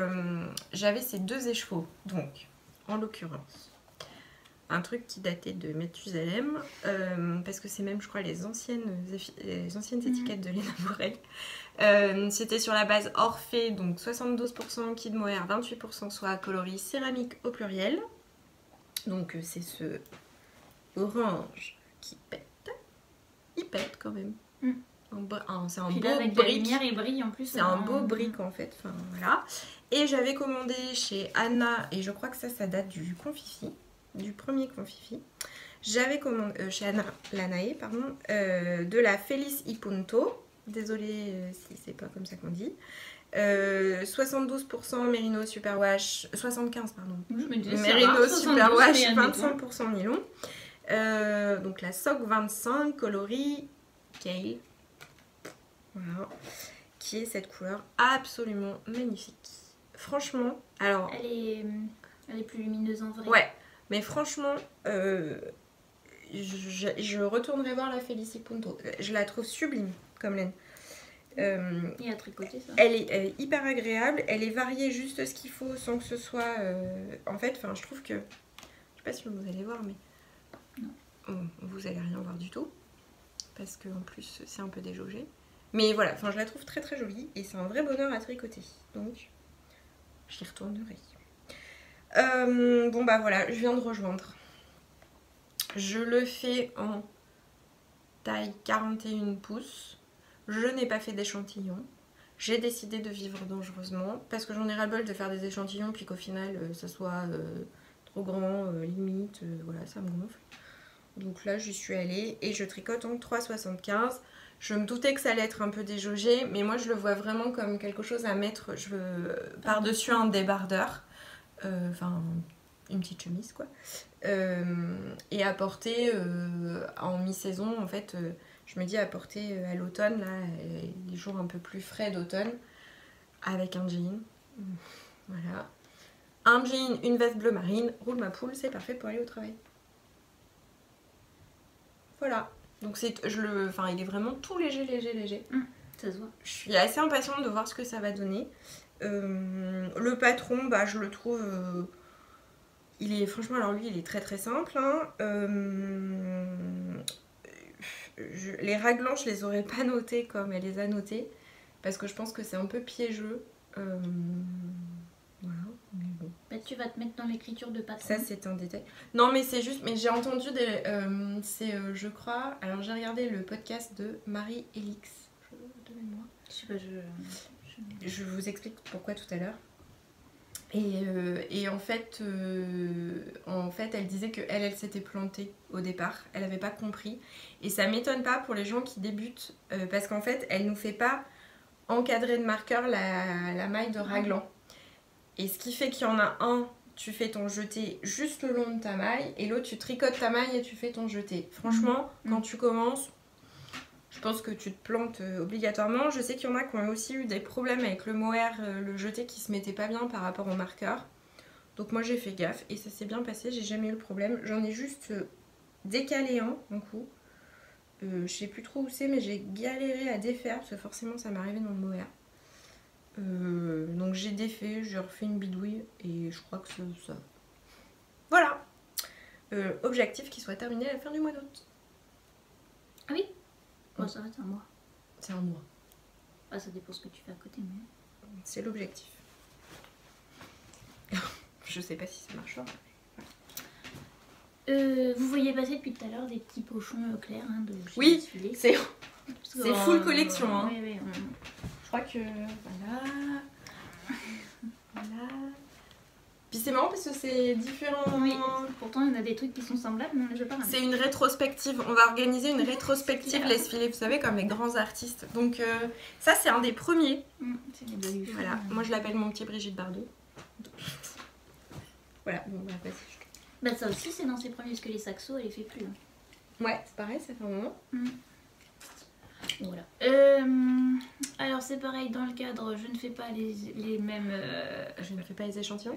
ces 2 écheveaux. Donc, en l'occurrence, un truc qui datait de Mathusalem. Parce que c'est même, je crois, les anciennes étiquettes de Léna Bourrel. C'était sur la base Orphée, donc 72% kid mohair, 28% soie coloris céramique au pluriel. Donc c'est ce orange qui pète. Il pète quand même. C'est un Puis beau là, avec brick. la lumière, il brille en plus. C'est un beau brick en fait. Enfin, voilà. Et j'avais commandé chez Anna, et je crois que ça date du Confifi, du premier Confifi. J'avais commandé chez Anna Lanae, pardon, de la Felice Ipunto. Désolée si c'est pas comme ça qu'on dit. 72% Merino Superwash, 75 pardon. Merino Superwash, 25% nylon. Donc la SOC 25 coloris Kale. Voilà. Qui est cette couleur absolument magnifique. Franchement, alors. Elle est plus lumineuse en vrai. Ouais, mais franchement, je retournerai voir la Felice Punto. Je la trouve sublime comme laine. Et à tricoter ça. Elle est hyper agréable, elle est variée juste ce qu'il faut sans que ce soit. En fait, je trouve que. Je sais pas si vous allez voir, mais. Non. Vous allez rien voir du tout. Parce qu'en plus, c'est un peu déjaugé. Mais voilà, je la trouve très très jolie et c'est un vrai bonheur à tricoter. Donc, j'y retournerai. Bon bah voilà, je viens de rejoindre. Je le fais en taille 41 pouces. Je n'ai pas fait d'échantillon. J'ai décidé de vivre dangereusement parce que j'en ai ras-le-bol de faire des échantillons puis qu'au final ça soit trop grand, limite, voilà, ça me gonfle. Donc là j'y suis allée et je tricote en 3,75. Je me doutais que ça allait être un peu déjaugé, mais moi je le vois vraiment comme quelque chose à mettre par-dessus un débardeur. Enfin, une petite chemise quoi. Et à porter en mi-saison, en fait, je me dis à porter à l'automne, là, les jours un peu plus frais d'automne, avec un jean. Voilà. Un jean, une veste bleu marine, roule ma poule, c'est parfait pour aller au travail. Voilà. Donc il est vraiment tout léger. Ça se voit. Je suis assez impatiente de voir ce que ça va donner. Le patron, bah, je le trouve... franchement, alors lui, il est très très simple. Hein. les raglans, je les aurais pas notés comme elle les a notés. Parce que je pense que c'est un peu piégeux. Voilà, mais bon. Bah, tu vas te mettre dans l'écriture de patron. Ça, c'est un détail. Non, mais c'est juste... Mais j'ai entendu des... je crois... Alors, j'ai regardé le podcast de Marie-Élix. De mémoire. Je sais pas, Je vous explique pourquoi tout à l'heure. Et en fait, elle disait qu'elle s'était plantée au départ. Elle n'avait pas compris. Et ça m'étonne pas pour les gens qui débutent. Parce qu'en fait, elle nous fait pas encadrer de marqueur la maille de raglan. Et ce qui fait qu'il y en a un, tu fais ton jeté juste le long de ta maille. Et l'autre, tu tricotes ta maille et tu fais ton jeté. Franchement, quand tu commences... Je pense que tu te plantes obligatoirement. Je sais qu'il y en a qui ont aussi eu des problèmes avec le mohair, le jeté qui se mettait pas bien par rapport au marqueur. Donc moi j'ai fait gaffe et ça s'est bien passé, j'ai jamais eu le problème. J'en ai juste décalé un coup. Je sais plus trop où c'est, mais j'ai galéré à défaire parce que forcément ça m'est arrivé dans le mohair. Donc j'ai défait, j'ai refait une bidouille et je crois que c'est ça. Voilà. Objectif qui soit terminé à la fin du mois d'août. Ah oui. Bon, ça va, c'est un mois. C'est un mois. Ah, ça dépend ce que tu fais à côté, mais... C'est l'objectif. Je sais pas si ça marchera. Vous voyez passer depuis tout à l'heure des petits pochons clairs hein, de chez Oui, Desfilé. c'est full collection. Hein. Oui. Je crois que... Voilà. Voilà. Puis c'est marrant parce que c'est différent. Oui, pourtant il y en a des trucs qui sont semblables, mais on les a pas. C'est une rétrospective. On va organiser une rétrospective Desfilé, vous savez, comme les grands artistes. Donc ça, c'est un des premiers. C'est les Baluchons. Voilà, moi je l'appelle mon petit Brigitte Bardot. Voilà, bon, bah, vas-y. Bah ça aussi, c'est dans ses premiers, parce que les saxos, elle les fait plus. Hein. Ouais, c'est pareil, ça fait un moment. Voilà. Alors c'est pareil, dans le cadre, je ne fais pas les mêmes... Je ne fais pas les échantillons.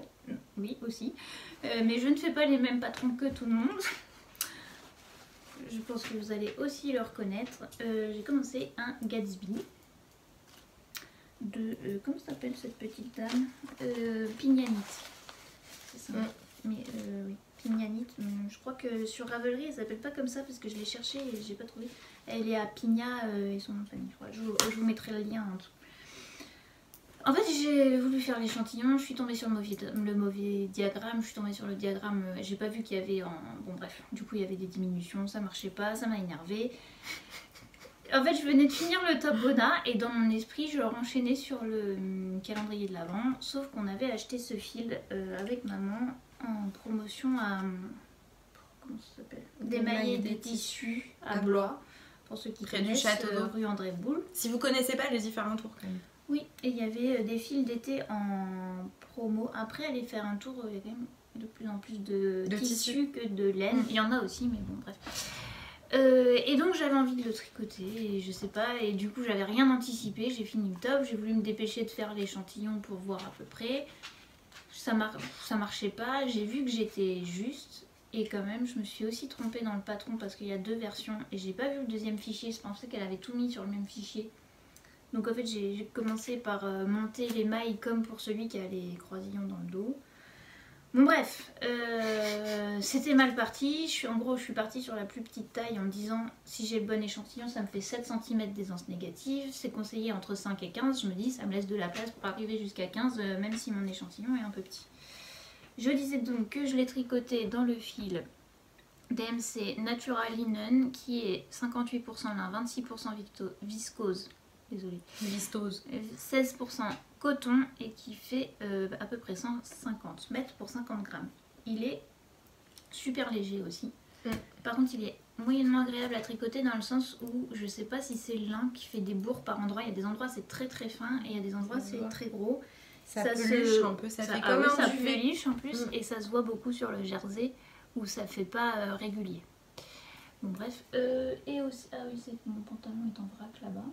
Oui, aussi. Mais je ne fais pas les mêmes patrons que tout le monde. Je pense que vous allez aussi le reconnaître. J'ai commencé un Gatsby. De... comment s'appelle cette petite dame Pignanite. C'est ça. Mais oui. Pignanite, je crois que sur Ravelry elle s'appelle pas comme ça parce que je l'ai cherché et j'ai pas trouvé. Elle est à Pigna et son nom de famille, je crois. Je vous mettrai le lien en dessous. En fait, j'ai voulu faire l'échantillon, je suis tombée sur le mauvais diagramme, je suis tombée sur le diagramme, j'ai pas vu qu'il y avait bon bref, du coup il y avait des diminutions, ça marchait pas, ça m'a énervé. En fait, je venais de finir le Top Bona et dans mon esprit, je renchaînais sur le calendrier de l'Avent, sauf qu'on avait acheté ce fil avec maman en promotion à... Comment ça s'appelle ? Démailler des tissus à Blois. Pour ceux qui près du connaissent, château d'eau. Rue André Boulle. Si vous connaissez pas, allez-y faire un tour quand même. Oui, et il y avait des fils d'été en promo. Après, aller faire un tour, il y a quand même de plus en plus de tissus que de laine. Il y en a aussi, mais bon, bref. Et donc j'avais envie de le tricoter, et je sais pas, et du coup j'avais rien anticipé. J'ai fini le top, j'ai voulu me dépêcher de faire l'échantillon pour voir à peu près. Ça marchait pas, j'ai vu que j'étais juste. Et quand même, je me suis aussi trompée dans le patron parce qu'il y a deux versions et j'ai pas vu le deuxième fichier. Je pensais qu'elle avait tout mis sur le même fichier. Donc en fait, j'ai commencé par monter les mailles comme pour celui qui a les croisillons dans le dos. Bon bref, c'était mal parti. En gros, je suis partie sur la plus petite taille en me disant si j'ai le bon échantillon, ça me fait 7 cm d'aisance négative. C'est conseillé entre 5 et 15. Je me dis ça me laisse de la place pour arriver jusqu'à 15, même si mon échantillon est un peu petit. Je disais donc que je l'ai tricoté dans le fil DMC Natural Linen qui est 58% lin, 26% viscose, désolée, Vistose, 16% coton et qui fait à peu près 150 mètres pour 50 grammes. Il est super léger aussi. Par contre, il est moyennement agréable à tricoter dans le sens où je sais pas si c'est le lin qui fait des bourres par endroits. Il y a des endroits c'est très très fin et il y a des endroits c'est très gros. Ça peluche un peu, ça fait comme un duvet. Ça peluche en plus et ça se voit beaucoup sur le jersey où ça fait pas régulier. Bon bref, et aussi, ah oui c'est mon pantalon est en vrac là-bas.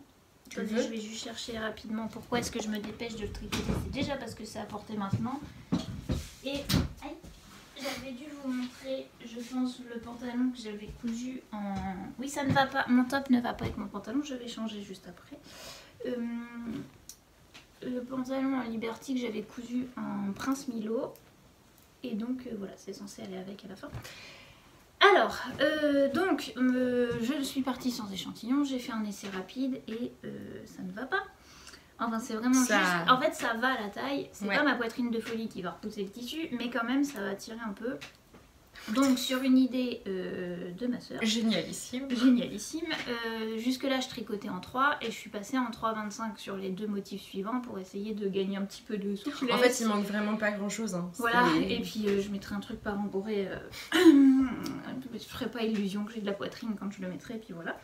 Je vais juste chercher rapidement pourquoi est-ce que je me dépêche de le tricoter. C'est déjà parce que c'est à porter maintenant. Et j'avais dû vous montrer, je pense, le pantalon que j'avais cousu en... Oui ça ne va pas, mon top ne va pas avec mon pantalon, je vais changer juste après. Le pantalon en Liberty que j'avais cousu en Prince Milo et donc voilà c'est censé aller avec à la fin. Alors, donc, je suis partie sans échantillon, j'ai fait un essai rapide et ça ne va pas. Enfin, c'est vraiment Ça- juste... En fait, ça va à la taille. C'est Ouais. pas ma poitrine de folie qui va repousser le tissu, mais quand même, ça va tirer un peu. Donc, sur une idée de ma soeur, Génialissime. génialissime, jusque-là, je tricotais en 3 et je suis passée en 3,25 sur les 2 motifs suivants pour essayer de gagner un petit peu de souplesse. En fait, il manque vraiment pas grand-chose. Hein. Voilà, et puis je mettrai un truc par rembourré. Je ferai pas illusion que j'ai de la poitrine quand je le mettrai, et puis voilà.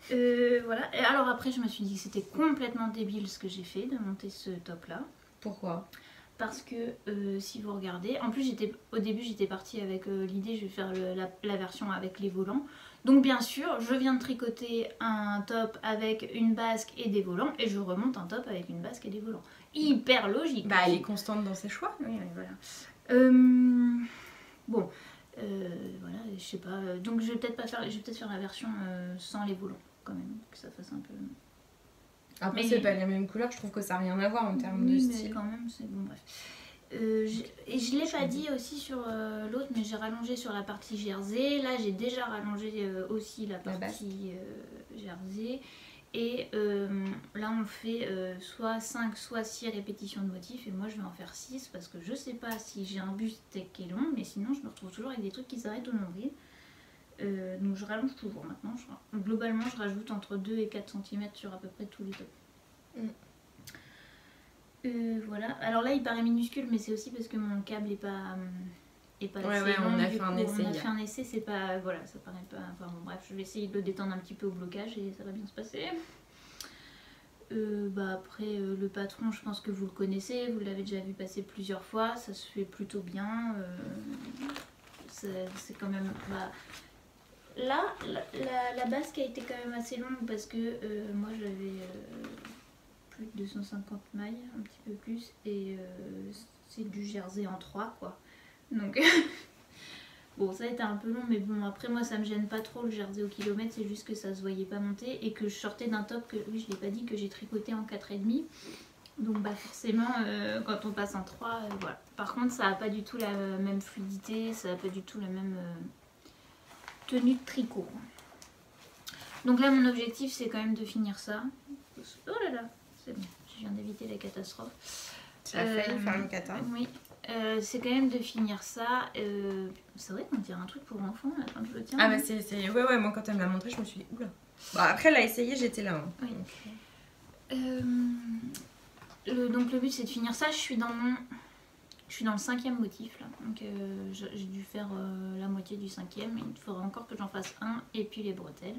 Voilà. Et alors après, je me suis dit que c'était complètement débile ce que j'ai fait de monter ce top-là. Pourquoi? Parce que si vous regardez, en plus au début j'étais partie avec l'idée je vais faire la version avec les volants. Donc bien sûr, je viens de tricoter un top avec une basque et des volants et je remonte un top avec une basque et des volants. Hyper logique. Bah, elle est constante dans ses choix. Oui, oui, voilà. Bon, voilà, je sais pas. Donc je vais peut-être faire la version sans les volants quand même, que ça fasse un peu. Après, Mais- c'est pas les mêmes couleurs, je trouve que ça n'a rien à voir en termes de Oui, mais style. quand même, c'est bon, bref. Et je l'ai pas dit aussi sur l'autre, mais j'ai rallongé sur la partie jersey. Là, j'ai déjà rallongé aussi la partie jersey. Et là, on fait soit 5, soit 6 répétitions de motifs. Et moi, je vais en faire 6 parce que je sais pas si j'ai un buste qui est long, mais sinon, je me retrouve toujours avec des trucs qui s'arrêtent au nombril. Donc, je rallonge toujours maintenant. Globalement, je rajoute entre 2 et 4 cm sur à peu près tous les tops. Voilà. Alors là, il paraît minuscule, mais c'est aussi parce que mon câble est pas Ouais, assez ouais, long. on a Du fait un coup, essai on a hier. fait un essai, c'est pas... Voilà, ça paraît pas... Enfin bon, bref, je vais essayer de le détendre un petit peu au blocage et ça va bien se passer. Bah après, le patron, je pense que vous le connaissez, vous l'avez déjà vu passer plusieurs fois, ça se fait plutôt bien. C'est quand même... Bah, là, la basque a été quand même assez longue parce que moi j'avais... plus de 250 mailles, un petit peu plus, et c'est du jersey en 3 quoi. Donc bon, ça a été un peu long, mais bon, après moi ça me gêne pas trop le jersey au kilomètre, c'est juste que ça se voyait pas monter et que je sortais d'un top que, oui je l'ai pas dit, que j'ai tricoté en 4,5. Donc bah forcément quand on passe en 3, voilà. Par contre ça a pas du tout la même fluidité, ça a pas du tout la même tenue de tricot. Donc là mon objectif c'est quand même de finir ça. Oh là là, c'est bon, je viens d'éviter la catastrophe. Tu as failli faire une cata. Oui, c'est quand même de finir ça. C'est vrai qu'on dirait un truc pour enfants là, quand je le tiens. Ah bah c'est... Ouais, ouais, moi quand elle me l'a montré, je me suis dit, oula. Bon, après, elle a essayé, j'étais là. Hein. Oui. Donc, Donc le but c'est de finir ça. Je suis dans le 5e motif là. Donc j'ai dû faire la moitié du 5e. Il faudra encore que j'en fasse un et puis les bretelles.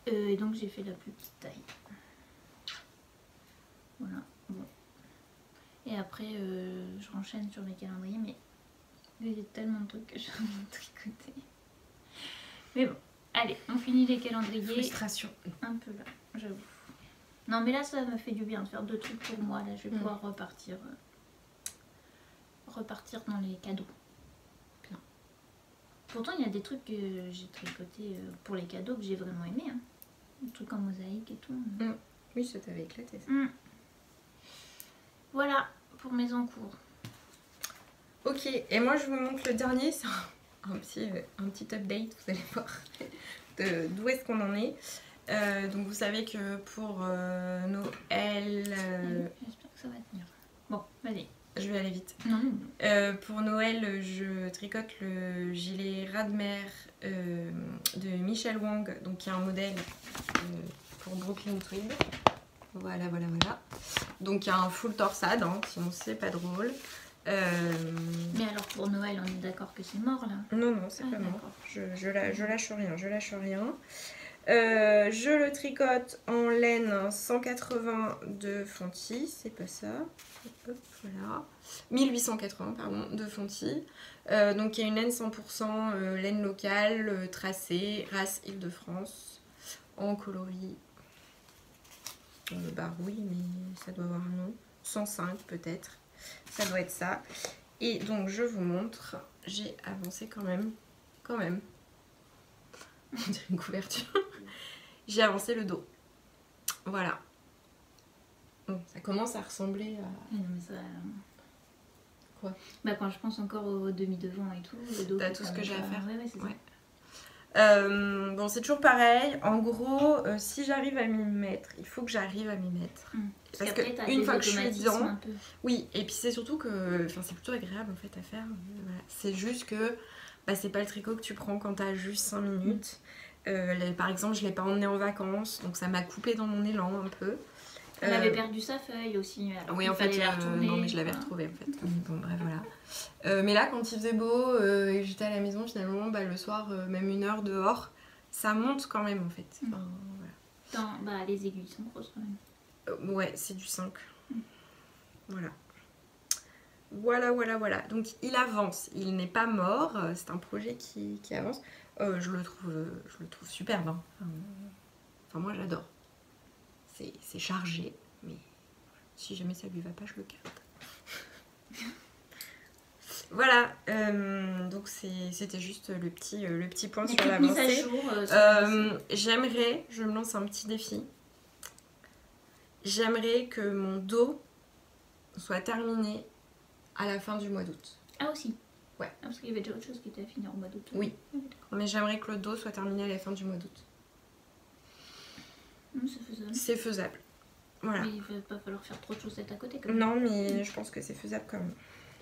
Et donc j'ai fait la plus petite taille. Voilà. Bon. Et après je renchaîne sur les calendriers, mais il y a tellement de trucs que j'ai envie de tricoter. Mais bon, allez, on finit les calendriers. frustration. Un peu là, j'avoue. Non mais là ça me fait du bien de faire 2 trucs pour moi. Là je vais pouvoir repartir dans les cadeaux. Bien. Pourtant il y a des trucs que j'ai tricotés pour les cadeaux que j'ai vraiment aimé. Hein. Des trucs en mosaïque et tout. Oui, ça t'avait éclaté ça. Voilà pour mes encours. Ok, et moi je vous montre le dernier, c'est un petit update, vous allez voir d'où est-ce qu'on en est. Donc vous savez que pour Noël... J'espère que ça va tenir. Bon, vas-y. Je vais aller vite. Non. Pour Noël, je tricote le gilet ras de mer de Michel Wang, donc qui est un modèle pour Brooklyn Tweed. Voilà, voilà, voilà. Donc il y a un full torsade, hein, sinon c'est pas drôle. Mais alors pour Noël, on est d'accord que c'est mort là? Non, non, c'est pas mort. D'accord. Je lâche rien, je lâche rien. Je le tricote en laine 180 de Fonty, c'est pas ça. Hop, voilà. 1880, pardon, de Fonty. Donc il y a une laine 100% laine locale, tracée, race Île-de-France, en coloris. Bah oui, mais ça doit avoir un nom. 105 peut-être. Ça doit être ça. Et donc je vous montre, j'ai avancé quand même. On dirait une couverture. J'ai avancé le dos. Voilà. Bon, ça commence à ressembler à... Non mais ça... Pourquoi? Bah quand je pense encore au demi-devant et tout, le dos. T'as tout ce que j'ai à faire. Ouais, c'est Ouais. ça. Bon, c'est toujours pareil. En gros, si j'arrive à m'y mettre, il faut que j'arrive à m'y mettre. Parce que qu'après, t'as une des fois que je suis automatismes dedans, un peu. oui. Et puis c'est surtout que, enfin, c'est plutôt agréable en fait à faire. Voilà. C'est juste que, bah, c'est pas le tricot que tu prends quand t'as juste 5 minutes. Par exemple, je l'ai pas emmené en vacances, donc ça m'a coupé dans mon élan un peu. Elle avait perdu sa feuille aussi. Alors oui, en fait, non, mais je l'avais retrouvée en fait. Bon, bref, voilà. Mais là, quand il faisait beau et j'étais à la maison, finalement, bah, le soir, même 1 heure dehors, ça monte quand même en fait. Enfin, voilà. Bah, les aiguilles sont grosses quand même. Ouais, c'est du 5. Voilà. Voilà. Donc, il avance. Il n'est pas mort. C'est un projet qui avance. Je le trouve superbe. Hein. Enfin, moi, j'adore. C'est chargé, mais si jamais ça lui va pas, je le garde. Voilà, donc c'était juste le petit point sur l'avancée. J'aimerais, je me lance un petit défi. J'aimerais que mon dos soit terminé à la fin du mois d'août. Ah aussi? Ouais. Ah, parce qu'il y avait déjà autre chose qui était à finir au mois d'août. Oui, mais j'aimerais que le dos soit terminé à la fin du mois d'août. C'est faisable. C'est faisable. Voilà. Mais il va pas falloir faire trop de chaussettes à côté quand même. Non, mais je pense que c'est faisable quand même.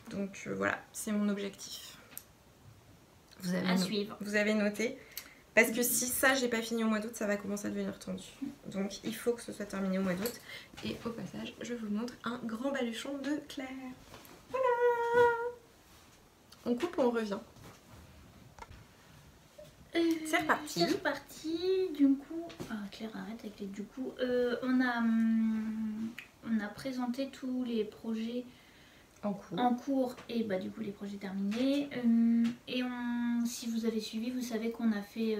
Donc voilà, c'est mon objectif. Suivre. Vous avez noté. Parce que si ça, j'ai pas fini au mois d'août, ça va commencer à devenir tendu. Donc il faut que ce soit terminé au mois d'août. Et au passage, je vous montre un grand baluchon de Claire. Voilà. On coupe ou on revient? C'est reparti. C'est reparti. Du coup, Claire arrête avec les du coup. On a présenté tous les projets en cours et bah du coup les projets terminés. Et si vous avez suivi, vous savez qu'on a fait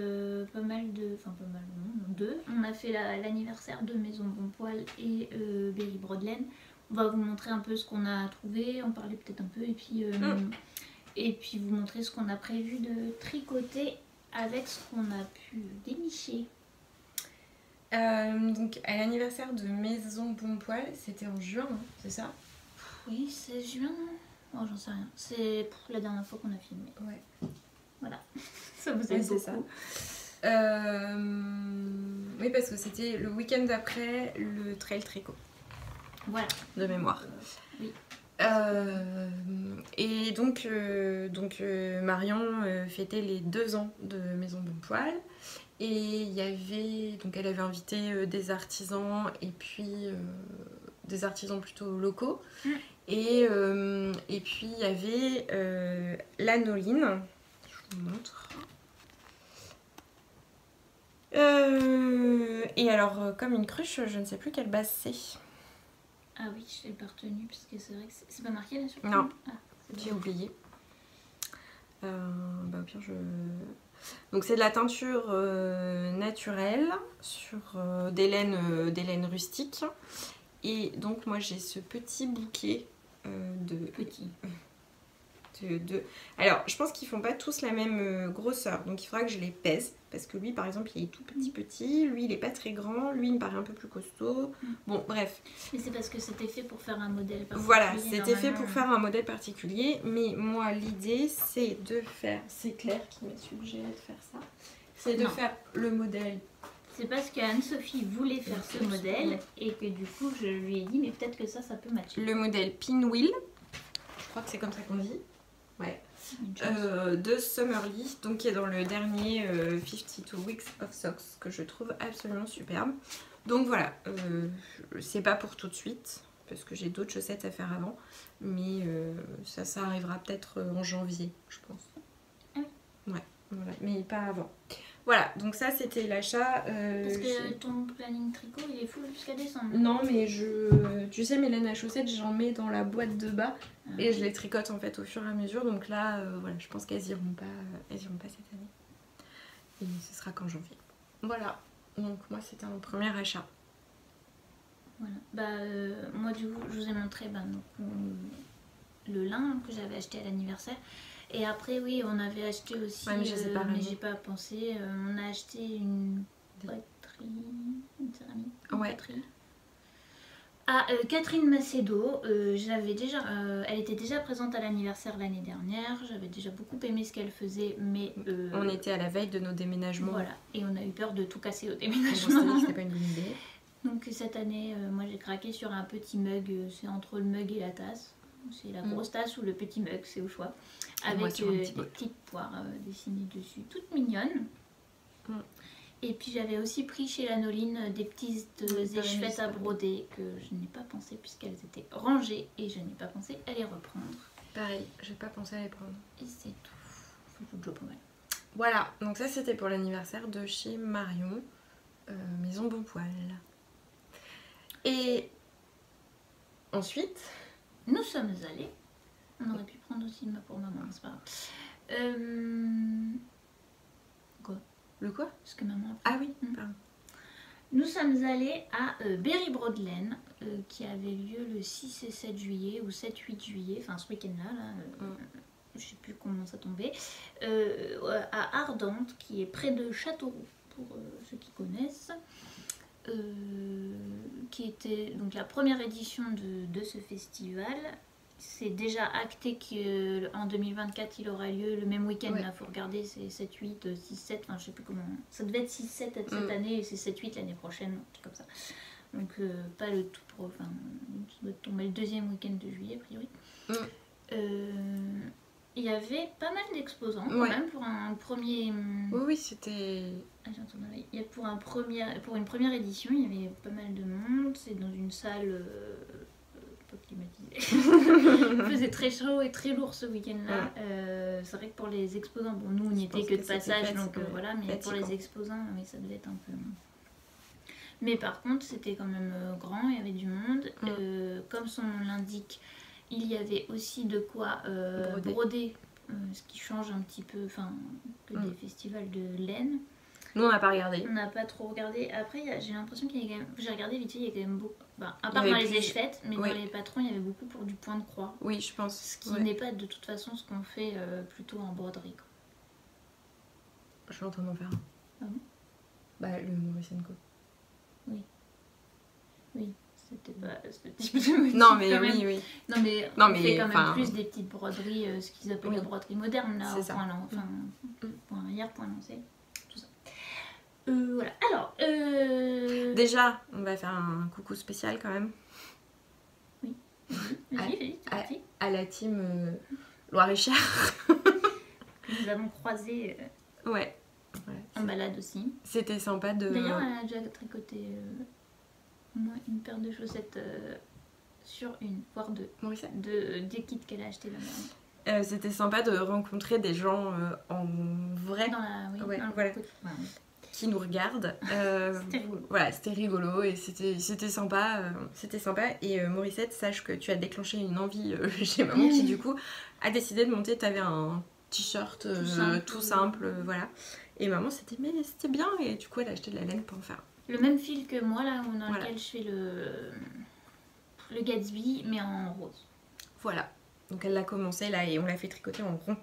pas mal de, enfin pas mal, non, 2. On a fait l'anniversaire de Maison Bon Poil et Berry Broadland. On va vous montrer un peu ce qu'on a trouvé, en parler peut-être un peu et puis vous montrer ce qu'on a prévu de tricoter avec ce qu'on a pu dénicher. Donc à l'anniversaire de Maison Bon Poil, c'était en juin, hein, c'est ça? Oui, c'est juin. Oh, j'en sais rien. C'est la dernière fois qu'on a filmé. Ouais. Voilà. Ça vous aide beaucoup. C'est ça. Oui, parce que c'était le week-end d'après le trail tricot. Voilà. De mémoire. Oui. Et donc Marion fêtait les 2 ans de Maison Bon Poil. Et il y avait, donc elle avait invité des artisans et puis des artisans plutôt locaux. Et puis il y avait l'anoline. Je vous montre. Et alors, comme une cruche, je ne sais plus quelle base c'est. Ah oui, je l'ai pas retenu parce que c'est vrai que c'est pas marqué là sur le Non, j'ai oublié. Bah au pire, donc c'est de la teinture naturelle sur des laines rustiques. Et donc moi j'ai ce petit bouquet Alors je pense qu'ils font pas tous la même grosseur, donc il faudra que je les pèse. Parce que lui par exemple il est tout petit, lui il est pas très grand, lui il me paraît un peu plus costaud. Bon bref. Mais c'est parce que c'était fait pour faire un modèle particulier. Voilà, c'était fait pour faire un modèle particulier. Mais moi l'idée c'est de faire, c'est Claire qui m'a suggéré de faire ça. C'est de faire le modèle. C'est parce qu'Anne-Sophie voulait faire ce modèle et que du coup je lui ai dit mais peut-être que ça peut matcher. Le modèle Pinwheel, je crois que c'est comme ça qu'on dit. Ouais. De Summerly, donc qui est dans le dernier 52 Weeks of Socks que je trouve absolument superbe. Donc voilà, c'est pas pour tout de suite parce que j'ai d'autres chaussettes à faire avant, mais ça arrivera peut-être en janvier, je pense. Ah oui. Ouais, voilà, mais pas avant. Voilà, donc ça c'était l'achat. Parce que ton planning tricot il est full jusqu'à décembre. Non, mais tu sais, mes laines à chaussettes, j'en mets dans la boîte de bas et je les tricote en fait au fur et à mesure. Donc là, voilà, je pense qu'elles iront pas cette année. Et ce sera qu'en janvier. Voilà, donc moi c'était un premier achat. Voilà, moi du coup je vous ai montré le lin que j'avais acheté à l'anniversaire. Et après, oui, on avait acheté aussi, ouais, mais j'ai pas pensé, on a acheté une poterie, une céramique, ouais. poterie. Catherine Macedo, elle était déjà présente à l'anniversaire l'année dernière. J'avais déjà beaucoup aimé ce qu'elle faisait, mais on était à la veille de nos déménagements. Voilà, et on a eu peur de tout casser au On s'est déménagement. dit que c'était pas une bonne idée. Donc cette année, moi j'ai craqué sur un petit mug. C'est entre le mug et la tasse. C'est la grosse tasse ou le petit mug, c'est au choix. Et moi, Avec sur un petit des bol. petites poires dessinées dessus, toutes mignonnes. Et puis j'avais aussi pris chez Lanoline des petites échevêttes à broder que je n'ai pas pensé puisqu'elles étaient rangées et je n'ai pas pensé à les reprendre. Pareil, j'ai pas pensé à les prendre. Et c'est tout. C'est déjà pas mal. Voilà, donc ça c'était pour l'anniversaire de chez Marion, Maison Bon Poil. Et ensuite, Nous sommes allés. On aurait pu prendre aussi le mât pour maman, c'est pas grave. Quoi? le quoi? Parce que maman. Ah oui, pardon. Nous sommes allés à Berry-Broadlane, qui avait lieu le 6 et 7 juillet, ou 7-8 juillet, enfin ce week-end-là, je sais plus comment ça tombait, à Ardentes, qui est près de Châteauroux, pour ceux qui connaissent, qui était donc la première édition de ce festival. C'est déjà acté qu'en 2024 il aura lieu le même week-end. Là, faut regarder, c'est 7-8, 6-7, enfin je sais plus comment. Ça devait être 6-7 cette année et c'est 7-8 l'année prochaine, un truc comme ça. Donc pas le tout pro, enfin ça doit tomber le deuxième week-end de juillet a priori. Il y avait pas mal d'exposants quand même pour un premier. Oui, c'était. Pour une première édition, il y avait pas mal de monde. C'est dans une salle. Climatisé. Il faisait très chaud et très lourd ce week-end-là. C'est vrai que pour les exposants, bon, nous on n'y était que de passage, donc voilà, mais pour les exposants, oui, ça devait être un peu. Mais par contre, c'était quand même grand, il y avait du monde. Comme son nom l'indique, il y avait aussi de quoi broder, ce qui change un petit peu que des festivals de laine. Nous, on n'a pas regardé. On n'a pas trop regardé. Après, j'ai l'impression qu'il y a quand même. J'ai regardé vite fait, il y a quand même beaucoup. À part dans les échevêttes, mais dans les patrons, il y avait beaucoup pour du point de croix. Oui, je pense. Ce qui n'est pas de toute façon ce qu'on fait plutôt en broderie. Quoi. Je suis en train d'en faire un. Ah bon? Bah, le Maurice & Co. Oui. Oui, c'était pas ce type de motif. Non, mais oui. Non, mais on fait quand même plus des petites broderies, ce qu'ils appellent la broderie moderne, là, au point lancé. Point arrière, point lancé. Voilà, alors déjà on va faire un coucou spécial quand même. Oui. Vas-y, à la team Loire-et-Cher que nous avons croisé en balade aussi. C'était sympa de. D'ailleurs elle a déjà tricoté au moins une paire de chaussettes sur une, voire deux, des kits qu'elle a acheté là-bas. C'était sympa de rencontrer des gens en vrai qui nous regardent. C'était rigolo. Voilà, c'était rigolo et c'était sympa. Et Morissette, sache que tu as déclenché une envie chez maman qui du coup a décidé de monter. Tu avais un t-shirt tout simple, voilà. Et maman c'était bien et du coup elle a acheté de la laine pour en faire. Le même fil que moi là, dans lequel je fais le Gatsby mais en rose. Voilà. Donc elle l'a commencé là et on l'a fait tricoter en rond.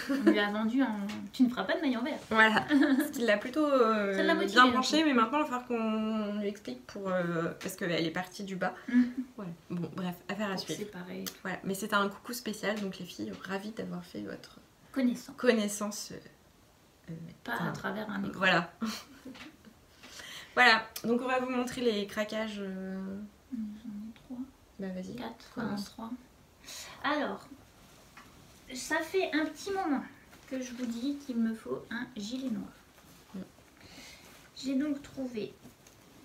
On lui a vendu en... Tu ne feras pas de maille en vert. Voilà. Il l'a plutôt bien branché, mais maintenant il va falloir qu'on lui explique parce qu'elle est partie du bas. Voilà. Bon, bref, affaire à suivre. C'est pareil. Voilà. Mais c'était un coucou spécial, donc les filles, ravies d'avoir fait votre connaissance. Pas à travers un écran. Voilà. Voilà. Donc on va vous montrer les craquages. J'en ai 3. Bah vas-y. 4, 3. Alors... Ça fait un petit moment que je vous dis qu'il me faut un gilet noir. J'ai donc trouvé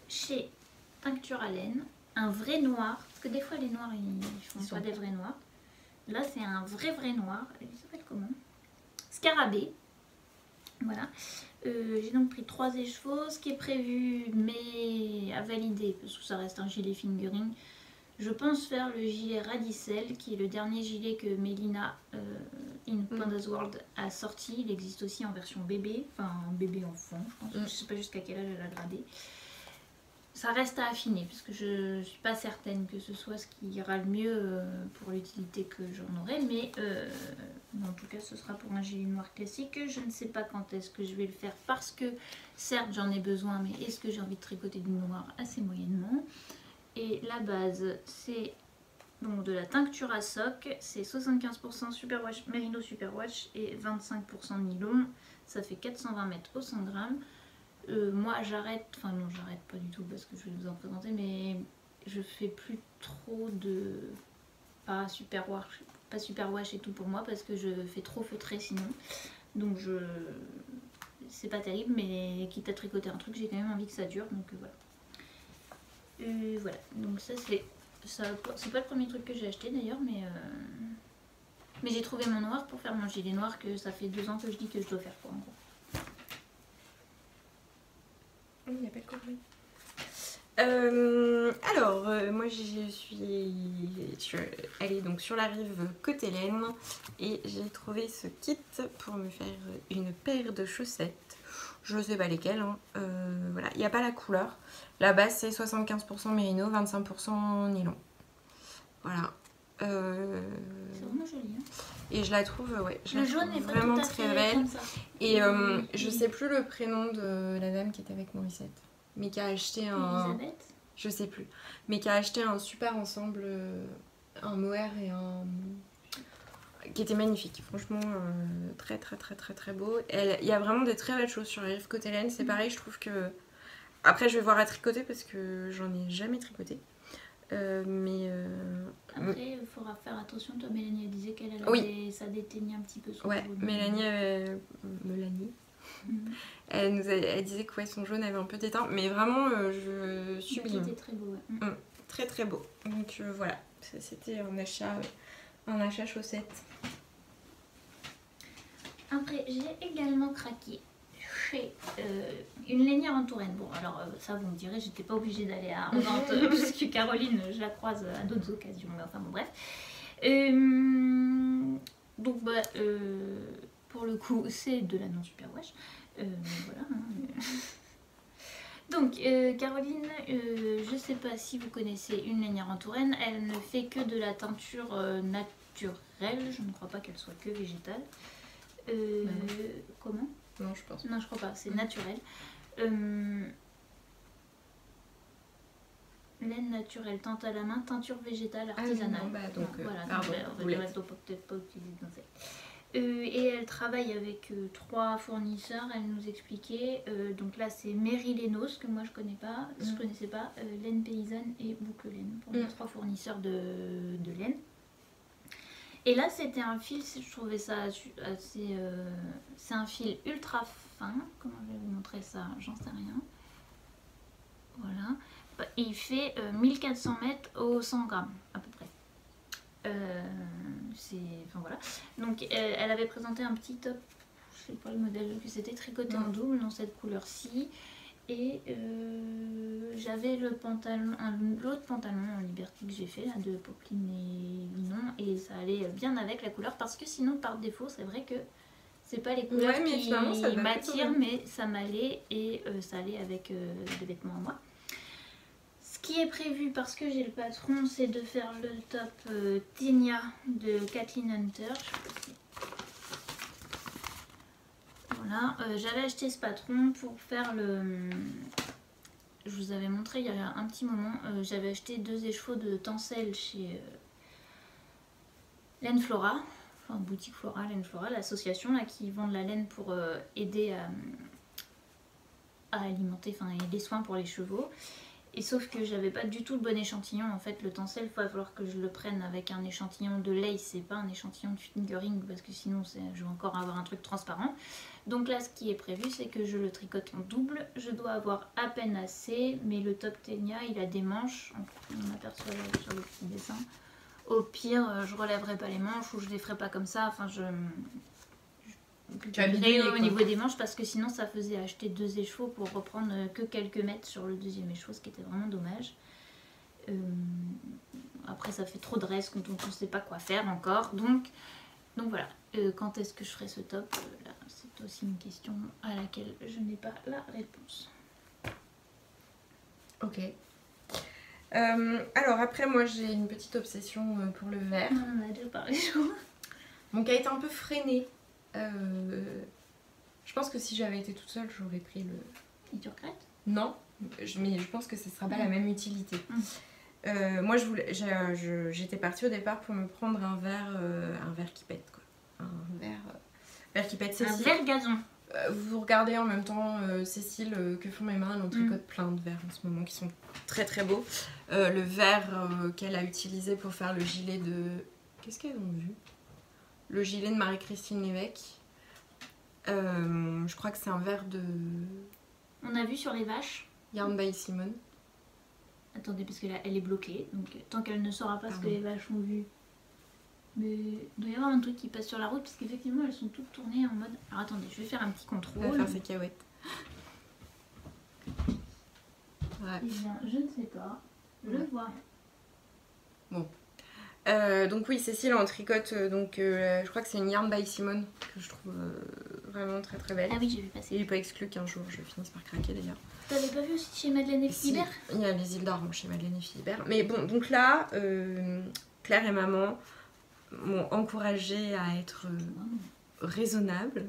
chez Teinture à laine un vrai noir. Parce que des fois les noirs ils font pas des vrais noirs. Là c'est un vrai noir. Il s'appelle comment? Scarabée. Voilà. J'ai donc pris 3 écheveaux. Ce qui est prévu mais à valider parce que ça reste un gilet fingering. Je pense faire le gilet Radicelle, qui est le dernier gilet que Mélina in Panda's World a sorti. Il existe aussi en version bébé, enfin bébé enfant, je pense. Je ne sais pas jusqu'à quel âge elle a gradé. Ça reste à affiner, parce que je ne suis pas certaine que ce soit ce qui ira le mieux pour l'utilité que j'en aurai. Mais en tout cas, ce sera pour un gilet noir classique. Je ne sais pas quand est-ce que je vais le faire, parce que certes j'en ai besoin, mais est-ce que j'ai envie de tricoter du noir assez moyennement. Et la base, c'est donc de la tincture à soc, c'est 75% Superwash, Merino Superwash et 25% nylon. Ça fait 420 mètres au 100 grammes. Moi j'arrête, enfin non j'arrête pas du tout parce que je vais vous en présenter, mais je fais plus trop de pas superwash et tout pour moi parce que je fais trop feutrer sinon. Donc c'est pas terrible, mais quitte à tricoter un truc, j'ai quand même envie que ça dure, donc voilà. Voilà, donc ça c'est pas le premier truc que j'ai acheté d'ailleurs, mais j'ai trouvé mon noir pour faire mon gilet noir que ça fait 2 ans que je dis que je dois faire quoi en gros. Il n'y a pas de combien. Moi je suis allée donc sur la rive côté laine et j'ai trouvé ce kit pour me faire une paire de chaussettes. Je sais pas lesquelles, hein. Voilà, il n'y a pas la couleur. La base c'est 75% mérino, 25% nylon. Voilà. C'est vraiment joli. Hein. Et je la trouve, ouais, le jaune est vraiment pas tout à très fait belle. comme ça. Et je sais plus le prénom de la dame qui était avec Morissette, mais qui a acheté un. Elisabeth ? Je sais plus, mais qui a acheté un super ensemble, un mohair et un. Qui était magnifique, franchement très très très très très beau. Il y a vraiment des très belles choses sur la rive côté laine, c'est pareil, je trouve que. Après, je vais voir à tricoter parce que j'en ai jamais tricoté. Après, il faudra faire attention. Toi, Mélanie, elle disait qu'elle avait ça déteignait un petit peu son ouais, jaune. Mélanie, elle disait que ouais, son jaune avait un peu d'éteint, mais vraiment, je sublime. C'était très beau, ouais. Très très beau. Donc voilà, c'était un achat chaussette. Après, j'ai également craqué chez une lainière en Touraine. Bon, alors ça, vous me direz, j'étais pas obligée d'aller à Revente parce que Caroline, je la croise à d'autres occasions. Mais enfin, bon, bref. Donc, pour le coup, c'est de la non-superwash. Voilà. Hein. Donc, Caroline, je sais pas si vous connaissez une lainière en Touraine. Elle ne fait que de la teinture naturelle. Je ne crois pas qu'elle soit que végétale. Comment ? Non, je pense. Non, je crois pas, c'est naturel. Laine naturelle, teinte à la main, teinture végétale artisanale. Ah, non, donc, voilà, pardon. donc, elle reste peut-être pas utilisée dans cette. Et elle travaille avec 3 fournisseurs, elle nous expliquait. Donc là, c'est Mérilénos, que moi je connaissais pas, Laine Paysanne et Boucle Laine, pour les 3 fournisseurs de laine. Et là, c'était un fil, je trouvais ça assez. C'est un fil ultra fin. Comment je vais vous montrer ça ? J'en sais rien. Voilà. Il fait 1400 mètres au 100 grammes, à peu près. Enfin voilà. Donc, elle avait présenté un petit top. Je sais pas le modèle que c'était, tricoté en double dans cette couleur-ci. Et j'avais l'autre pantalon en Liberty que j'ai fait là, de popeline et linon, et ça allait bien avec la couleur parce que sinon par défaut c'est vrai que c'est pas les couleurs qui m'attirent, mais ça m'allait et ça allait avec des vêtements à moi. Ce qui est prévu parce que j'ai le patron, c'est de faire le top Tenia de Kathleen Hunter. Voilà, j'avais acheté ce patron pour faire le... Je vous avais montré il y a un petit moment, j'avais acheté 2 écheveaux de tencel chez Laine Flora, enfin boutique Flora, Laine Flora, l'association là qui vend de la laine pour aider à alimenter, enfin les soins pour les chevaux. Et sauf que j'avais pas du tout le bon échantillon. En fait, le tencel, il va falloir que je le prenne avec un échantillon de lace, c'est pas un échantillon de fingering parce que sinon je vais encore avoir un truc transparent. Donc là, ce qui est prévu, c'est que je le tricote en double. Je dois avoir à peine assez, mais le top Tenia, il a des manches. On aperçoit sur le petit dessin. Au pire, je relèverai pas les manches ou je les ferai pas comme ça. Enfin, au niveau des manches parce que sinon ça faisait acheter 2 écheveaux pour reprendre que quelques mètres sur le 2e écheveau, ce qui était vraiment dommage. Après ça fait trop de reste quand on ne sait pas quoi faire encore, donc voilà. Quand est-ce que je ferai ce top là, c'est aussi une question à laquelle je n'ai pas la réponse. Ok. Alors après moi j'ai une petite obsession pour le vert. On en a déjà parlé, je crois. Mon cas est un peu freiné. Je pense que si j'avais été toute seule, j'aurais pris le... Et tu regrettes ? Non, mais je pense que ce ne sera pas la même utilité. Moi, j'étais partie au départ pour me prendre un verre qui pète, quoi. Un verre qui pète, Cécile. Un verre gazon. Vous regardez en même temps, Cécile, que font mes mains. Elle en tricote plein de verres en ce moment qui sont très très beaux. Le verre qu'elle a utilisé pour faire le gilet de... Qu'est-ce qu'elles ont vu? Le gilet de Marie-Christine Lévesque. Je crois que c'est un verre de... On a vu sur les vaches. Yarn by Simone. Attendez, parce que là, elle est bloquée. Donc, tant qu'elle ne saura pas ce que les vaches ont vu. Mais il doit y avoir un truc qui passe sur la route, parce qu'effectivement, elles sont toutes tournées en mode... Alors, attendez, je vais faire un petit contrôle. On va faire ses cahuètes. Ouais. Eh bien, je ne sais pas. Je vois. Bon. Donc oui, Cécile en tricote, je crois que c'est une Yarn by Simone, que je trouve vraiment très très belle. Ah oui, j'ai vu passer. Il n'est pas exclu qu'un jour je finisse par craquer d'ailleurs. T'avais pas vu aussi chez Madeleine et Philibert? Il y a les îles d'Orange chez Madeleine et Philibert. Mais bon, donc là, Claire et maman m'ont encouragée à être raisonnable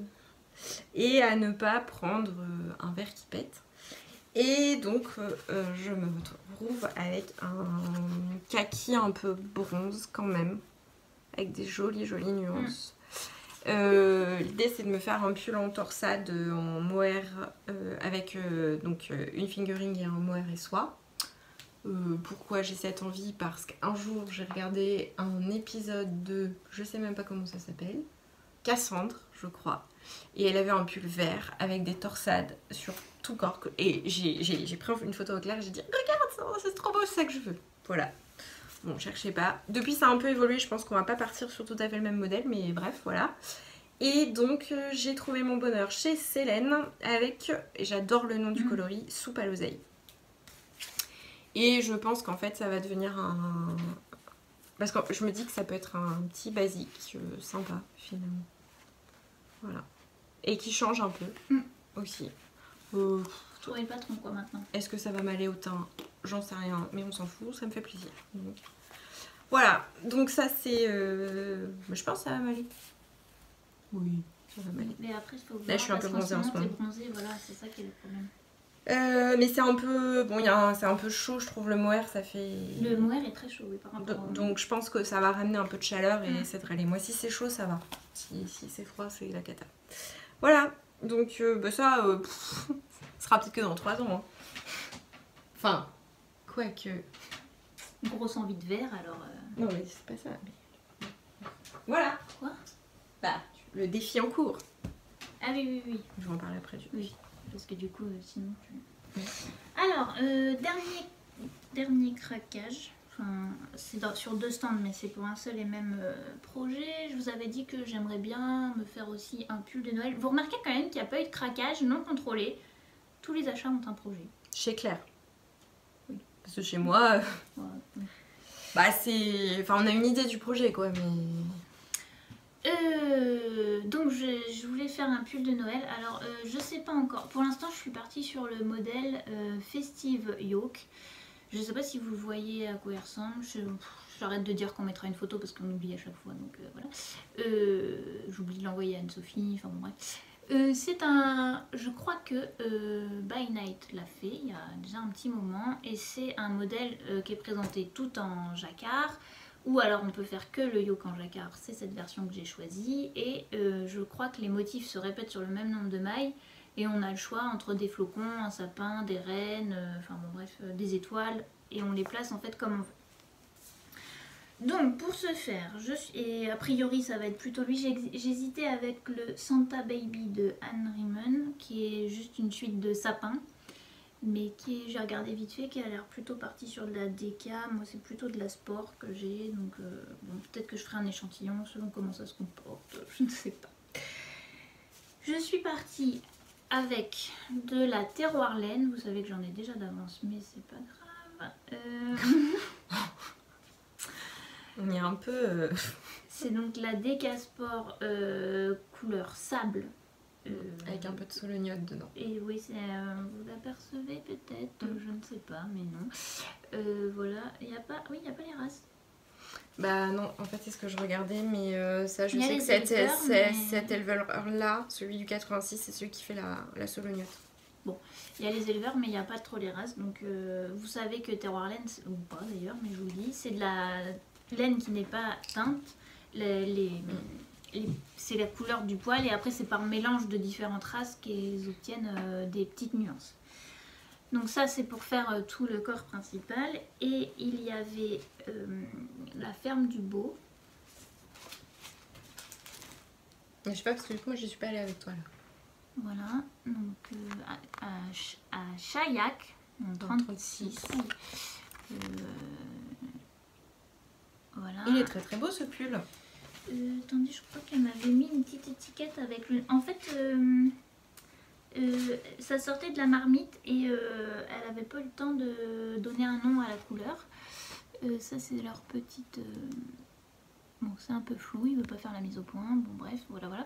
et à ne pas prendre un verre qui pète. Et donc, je me retrouve avec un kaki un peu bronze quand même, avec des jolies nuances. L'idée, c'est de me faire un pull en torsade en mohair avec une fingering et un mohair et soie. Pourquoi j'ai cette envie? Parce qu'un jour, j'ai regardé un épisode de, je sais même pas comment ça s'appelle, Cassandre, je crois. Et elle avait un pull vert avec des torsades sur tout le corps. Et j'ai pris une photo au clair et j'ai dit regarde, c'est trop beau, c'est ça que je veux. Voilà. Bon, cherchez pas. Depuis, ça a un peu évolué. Je pense qu'on va pas partir sur tout à fait le même modèle. Mais bref, voilà. Et donc, j'ai trouvé mon bonheur chez Célène avec, et j'adore le nom du coloris, soupe à l'oseille. Et je pense qu'en fait, ça va devenir un... Parce que je me dis que ça peut être un petit basique sympa, finalement. Voilà. Et qui change un peu aussi. Toi et le patron quoi maintenant. Est-ce que ça va m'aller au teint? J'en sais rien, mais on s'en fout, ça me fait plaisir. Donc, voilà, donc ça c'est... Je pense que ça va m'aller. Oui, ça va m'aller. Mais après il faut voir. Là je suis un peu bronzée en ce moment. Bronzée, voilà, c'est ça qui est le problème. Mais c'est un peu... Bon, c'est un peu chaud, je trouve, le mohair, ça fait... Le mohair est très chaud, oui, par rapport donc je pense que ça va ramener un peu de chaleur et ça devrait aller. Moi, si c'est chaud, ça va. Si c'est froid, c'est la cata. Voilà, donc ça sera peut-être que dans 3 ans. Hein. Enfin, quoique... Une grosse envie de verre, alors... Non, mais c'est pas ça. Mais... Voilà. Quoi? Bah, le défi en cours. Ah oui. Je vais en parler après. Oui, parce que du coup, sinon tu... Alors, dernier craquage. Enfin, c'est sur 2 stands, mais c'est pour un seul et même projet. Je vous avais dit que j'aimerais bien me faire aussi un pull de Noël. Vous remarquez quand même qu'il n'y a pas eu de craquage non contrôlé. Tous les achats ont un projet. Chez Claire. Oui. Parce que chez moi... Bah c'est... Enfin, on a une idée du projet, quoi, mais... Donc je voulais faire un pull de Noël. Alors je sais pas encore. Pour l'instant je suis partie sur le modèle Festive Yoke. Je sais pas si vous voyez à quoi il ressemble. J'arrête de dire qu'on mettra une photo parce qu'on oublie à chaque fois. Donc voilà. J'oublie de l'envoyer à Anne-Sophie. Enfin bon bref. C'est un... Je crois que By Night l'a fait il y a déjà un petit moment. Et c'est un modèle qui est présenté tout en jacquard. Ou alors on peut faire que le yoke en jacquard, c'est cette version que j'ai choisie. Et je crois que les motifs se répètent sur le même nombre de mailles. Et on a le choix entre des flocons, un sapin, des rennes, enfin bon bref, des étoiles. Et on les place en fait comme on veut. Donc pour ce faire, et a priori ça va être plutôt lui, j'hésitais avec le Santa Baby de Anne Riemann, qui est juste une suite de sapins. Mais j'ai regardé vite fait, qui a l'air plutôt partie sur de la DK. Moi c'est plutôt de la sport que j'ai, donc bon, peut-être que je ferai un échantillon selon comment ça se comporte, je ne sais pas. Je suis partie avec de la terroir laine, vous savez que j'en ai déjà d'avance mais c'est pas grave. On est un peu... C'est donc la DK Sport couleur sable. Avec un peu de solognote dedans. Et oui, vous l'apercevez peut-être, je ne sais pas, mais non. Voilà, il n'y a pas les races. Bah non, en fait c'est ce que je regardais, mais ça je sais que cet éleveur-là, celui du 86, c'est celui qui fait la solognote. Bon, il y a les éleveurs, mais il n'y a pas trop les races. Donc, vous savez que terroir laine, ou pas d'ailleurs, mais je vous le dis, c'est de la laine qui n'est pas teinte. C'est la couleur du poil et après c'est par mélange de différentes races qu'ils obtiennent des petites nuances. Donc ça c'est pour faire tout le corps principal. Et il y avait la ferme du Beau. Je sais pas parce que du coup moi je suis pas allée avec toi là. Voilà, donc à Chaillac, en 36. Voilà. Il est très très beau ce pull. Attendez, je crois qu'elle m'avait mis une petite étiquette avec le... En fait, ça sortait de la marmite et elle avait pas eu le temps de donner un nom à la couleur. Ça, c'est leur petite... Bon, c'est un peu flou, il veut pas faire la mise au point. Bon, bref, voilà.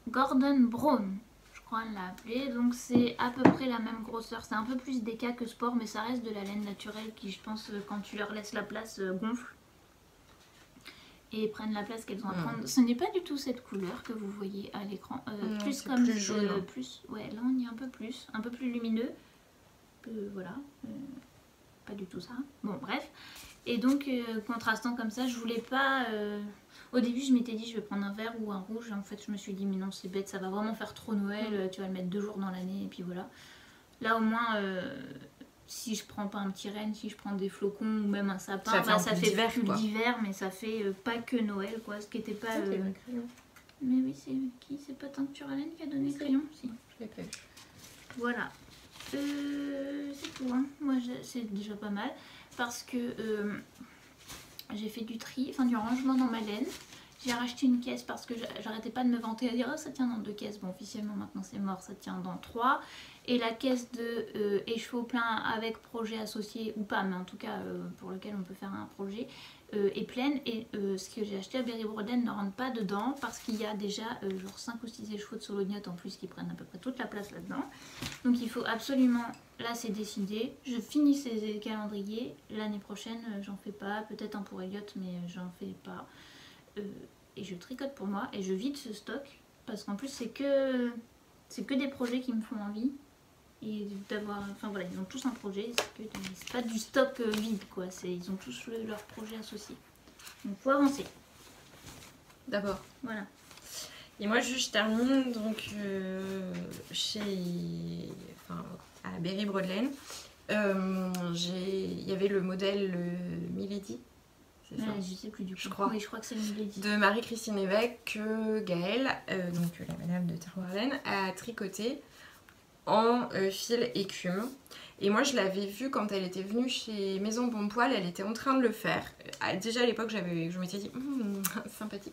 Gordon Brown, je crois elle l'a appelé. Donc, c'est à peu près la même grosseur. C'est un peu plus déca que sport, mais ça reste de la laine naturelle qui, je pense, quand tu leur laisses la place, gonfle. Et prennent la place qu'elles ont à prendre. Ce n'est pas du tout cette couleur que vous voyez à l'écran. Plus comme plus jaune. Ouais, là on y est un peu plus lumineux. Voilà. Pas du tout ça. Bon, bref. Et donc, contrastant comme ça, je voulais pas... Au début, je m'étais dit, je vais prendre un vert ou un rouge. Et en fait, je me suis dit, mais non, c'est bête, ça va vraiment faire trop Noël. Tu vas le mettre 2 jours dans l'année, et puis voilà. Là, au moins... si je prends pas un petit renne, si je prends des flocons ou même un sapin, ça fait plus d'hiver, mais ça fait pas que Noël, quoi. Ce qui était pas. Mais oui, c'est qui? C'est pas Teinture à laine qui a donné le crayon? Si. Je l'ai pas vu. Voilà. C'est tout, hein. Moi, c'est déjà pas mal parce que j'ai fait du tri, enfin du rangement dans ma laine. J'ai racheté une caisse parce que j'arrêtais pas de me vanter à dire oh, ça tient dans 2 caisses. Bon, officiellement maintenant c'est mort, ça tient dans 3. Et la caisse de écheveau plein avec projet associé ou pas, mais en tout cas pour lequel on peut faire un projet, est pleine. Et ce que j'ai acheté à Berry-Broden ne rentre pas dedans parce qu'il y a déjà genre 5 ou 6 échevaux de solognotte en plus qui prennent à peu près toute la place là-dedans. Donc il faut absolument, là c'est décidé, je finis ces calendriers. L'année prochaine j'en fais pas, peut-être un pour Elliot, mais j'en fais pas. Et je tricote pour moi et je vide ce stock parce qu'en plus c'est que des projets qui me font envie et d'avoir, enfin voilà, ils ont tous un projet, c'est pas du stock vide quoi, ils ont tous leur projet associé, donc faut avancer. D'abord. Voilà. Et moi je termine donc à Berry-Broden. Il y avait le modèle Milady. Je sais plus du coup. Je crois. Oui, je crois que c'est une Milady. De Marie-Christine Évêque que Gaëlle, donc la madame de terroir laine, a tricoté en fil écume. Et moi je l'avais vue quand elle était venue chez Maison Bon Poil, elle était en train de le faire. Déjà à l'époque je m'étais dit sympathique.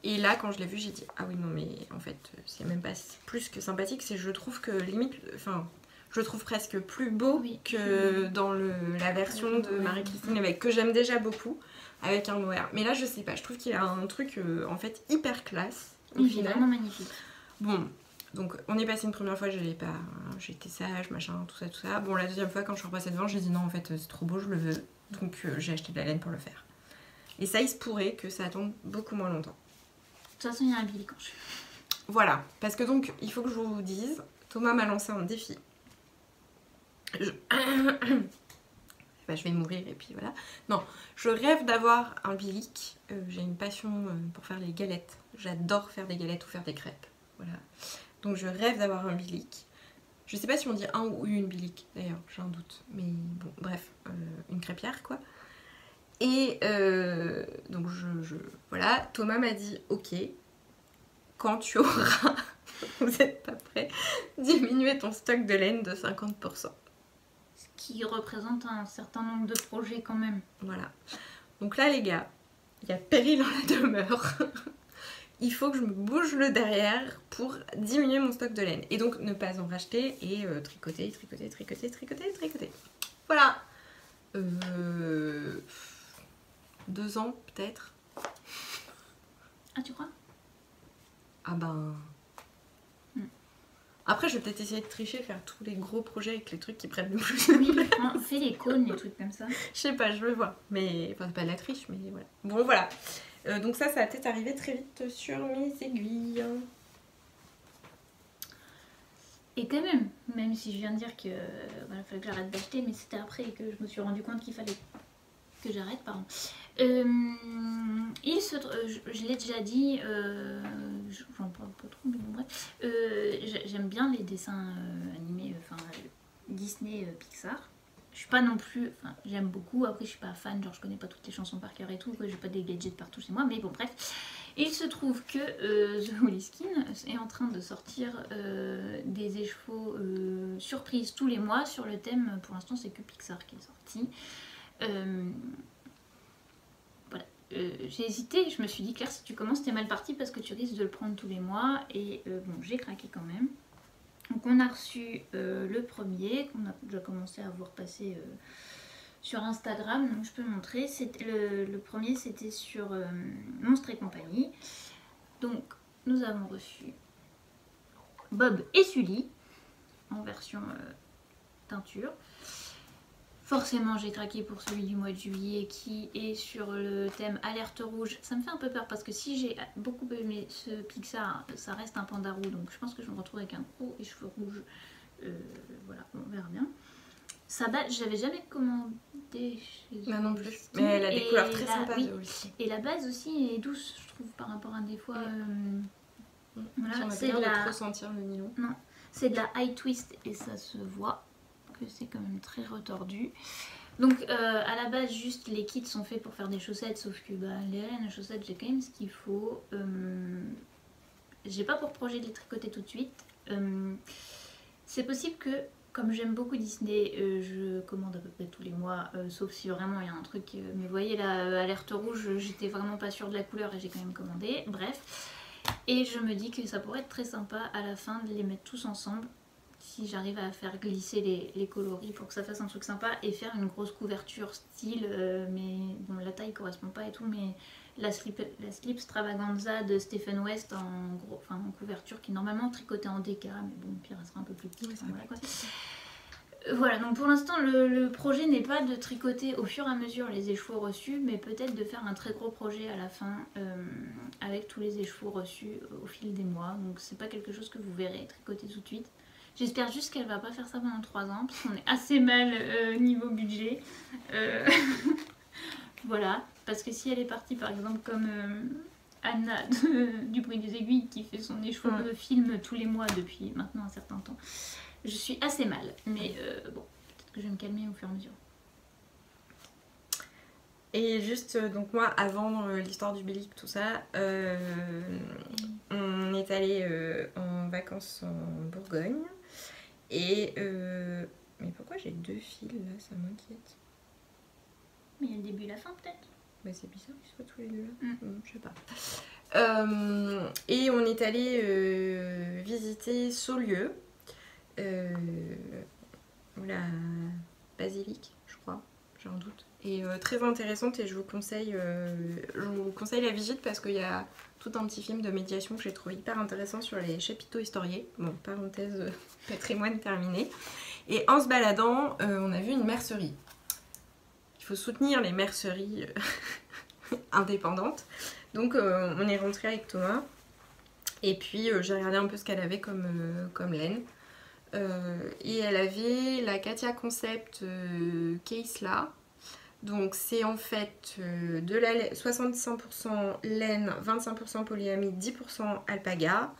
Et là quand je l'ai vue j'ai dit ah oui non mais en fait c'est même pas plus que sympathique, c'est je trouve que limite, enfin je le trouve presque plus beau que dans la version de Marie-Christine Évêque que j'aime déjà beaucoup avec un noir. Mais là je sais pas, je trouve qu'il a un truc en fait hyper classe au final. Vraiment magnifique. Bon, donc on est passé une première fois, j'étais sage, machin, tout ça. Bon la deuxième fois quand je suis repassée devant, j'ai dit non en fait c'est trop beau, je le veux. Donc j'ai acheté de la laine pour le faire. Et ça il se pourrait que ça attende beaucoup moins longtemps. De toute façon il y a un Billy Canche. Voilà, parce que donc il faut que je vous dise, Thomas m'a lancé un défi. Je vais mourir et puis voilà. Non, je rêve d'avoir un bilic. J'ai une passion pour faire les galettes. J'adore faire des galettes ou faire des crêpes. Voilà. Donc je rêve d'avoir un bilic. Je sais pas si on dit un ou une bilic d'ailleurs, j'ai un doute. Mais bon, bref, une crêpière quoi. Et donc voilà, Thomas m'a dit ok, quand tu auras, vous n'êtes pas prêts, diminuer ton stock de laine de 50%. Qui représente un certain nombre de projets quand même. Voilà. Donc là les gars, il y a péril en la demeure. Il faut que je me bouge le derrière pour diminuer mon stock de laine. Et donc ne pas en racheter et tricoter. Voilà. 2 ans peut-être. Ah tu crois? Ah ben... Après, je vais peut-être essayer de tricher, faire tous les gros projets avec les trucs qui prennent le plus de place. Oui, fais les cônes, les trucs comme ça. Je sais pas, je veux voir. Mais, enfin, c'est pas de la triche, mais voilà. Bon, voilà. Donc ça va peut-être arriver très vite sur mes aiguilles. Et quand même si je viens de dire que voilà, fallait que j'arrête d'acheter, mais c'était après que je me suis rendu compte qu'il fallait que j'arrête, pardon. Je l'ai déjà dit, j'en parle pas trop, mais bon, bref. J'aime bien les dessins animés, enfin Disney, Pixar. Je suis pas non plus, enfin j'aime beaucoup, après je suis pas fan, genre je connais pas toutes les chansons par cœur et tout, j'ai pas des gadgets partout chez moi, mais bon bref. Il se trouve que The Moleskine est en train de sortir des échevaux surprises tous les mois sur le thème, pour l'instant c'est que Pixar qui est sorti. Voilà. J'ai hésité, je me suis dit Claire, si tu commences t'es mal parti parce que tu risques de le prendre tous les mois, et bon j'ai craqué quand même. Donc on a reçu le premier qu'on a déjà commencé à voir passer sur Instagram, donc je peux montrer. Le premier c'était sur Monstres et compagnie. Donc nous avons reçu Bob et Sully en version teinture. Forcément j'ai craqué pour celui du mois de juillet qui est sur le thème alerte rouge. Ça me fait un peu peur parce que si j'ai beaucoup aimé ce Pixar, ça reste un panda roux, donc je pense que je me retrouve avec un gros et cheveux rouges. Voilà, on verra bien. Sa base, j'avais jamais commandé chez eux. Non plus, mais elle a des couleurs très sympas aussi. Et la base aussi est douce, je trouve, par rapport à des fois. Voilà, c'est de trop sentir le nylon. Non, c'est de la high twist et ça se voit que c'est quand même très retordu. Donc à la base juste les kits sont faits pour faire des chaussettes, sauf que les laines à chaussettes j'ai quand même ce qu'il faut. J'ai pas pour projet de les tricoter tout de suite. C'est possible que comme j'aime beaucoup Disney, je commande à peu près tous les mois, sauf si vraiment il y a un truc. Mais vous voyez là, alerte rouge, j'étais vraiment pas sûre de la couleur et j'ai quand même commandé. Bref, et je me dis que ça pourrait être très sympa à la fin de les mettre tous ensemble. Si j'arrive à faire glisser les coloris pour que ça fasse un truc sympa et faire une grosse couverture style, mais dont la taille correspond pas et tout, mais la slip Stravaganza de Stephen West en couverture qui est normalement tricotée en DK, mais bon, pire elle sera un peu plus petite. Voilà, donc pour l'instant le projet n'est pas de tricoter au fur et à mesure les écheveaux reçus, mais peut-être de faire un très gros projet à la fin avec tous les écheveaux reçus au fil des mois. Donc c'est pas quelque chose que vous verrez tricoter tout de suite. J'espère juste qu'elle va pas faire ça pendant 3 ans, parce qu'on est assez mal niveau budget. Voilà, parce que si elle est partie par exemple comme Anna du bruit des aiguilles qui fait son écheveau de film tous les mois depuis maintenant un certain temps, je suis assez mal. Mais bon, peut-être que je vais me calmer au fur et à mesure. Et juste, donc moi, avant l'histoire du Bélic, tout ça, on est allé en vacances en Bourgogne. Et mais pourquoi j'ai 2 fils là, ça m'inquiète. Mais il y a le début et la fin peut-être. Bah c'est bizarre qu'ils soient tous les deux là. Je sais pas. Et on est allé visiter Saulieu, la basilique, je crois, j'ai un doute. Et très intéressante, et je vous conseille la visite parce qu'il y a tout un petit film de médiation que j'ai trouvé hyper intéressant sur les chapiteaux historiés. Bon, parenthèse patrimoine terminé. Et en se baladant, on a vu une mercerie. Il faut soutenir les merceries indépendantes. Donc on est rentré avec Thomas. Et puis j'ai regardé un peu ce qu'elle avait comme laine. Et elle avait la Katia Concept Case là. Donc c'est en fait de la laine, 65% laine, 25% polyamide, 10% alpaga.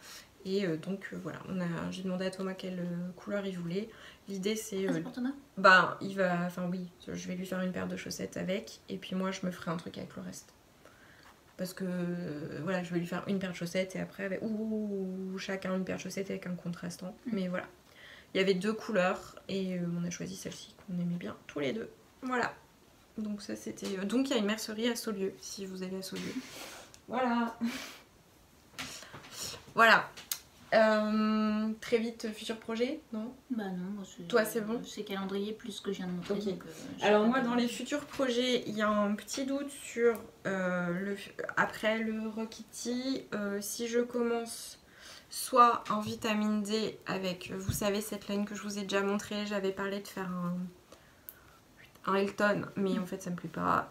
Et donc voilà, j'ai demandé à Thomas quelle couleur il voulait. L'idée c'est... c'est pour Thomas ? Oui, je vais lui faire une paire de chaussettes avec. Et puis moi je me ferai un truc avec le reste. Parce que voilà, je vais lui faire une paire de chaussettes et après ou chacun une paire de chaussettes avec un contrastant. Mais voilà, il y avait 2 couleurs et on a choisi celle-ci qu'on aimait bien tous les deux. Voilà. Donc ça c'était... Donc il y a une mercerie à Saulieu, si vous allez à Saulieu. Voilà. Voilà. Très vite, futur projet, non? Bah non, moi toi c'est bon? C'est calendrier plus ce que je viens de montrer. Okay. Donc, alors moi dans les futurs projets, il y a un petit doute sur après le Rokiti, si je commence soit en vitamine D avec, vous savez cette laine que je vous ai déjà montré, j'avais parlé de faire un Elton, mais en fait ça me plaît pas.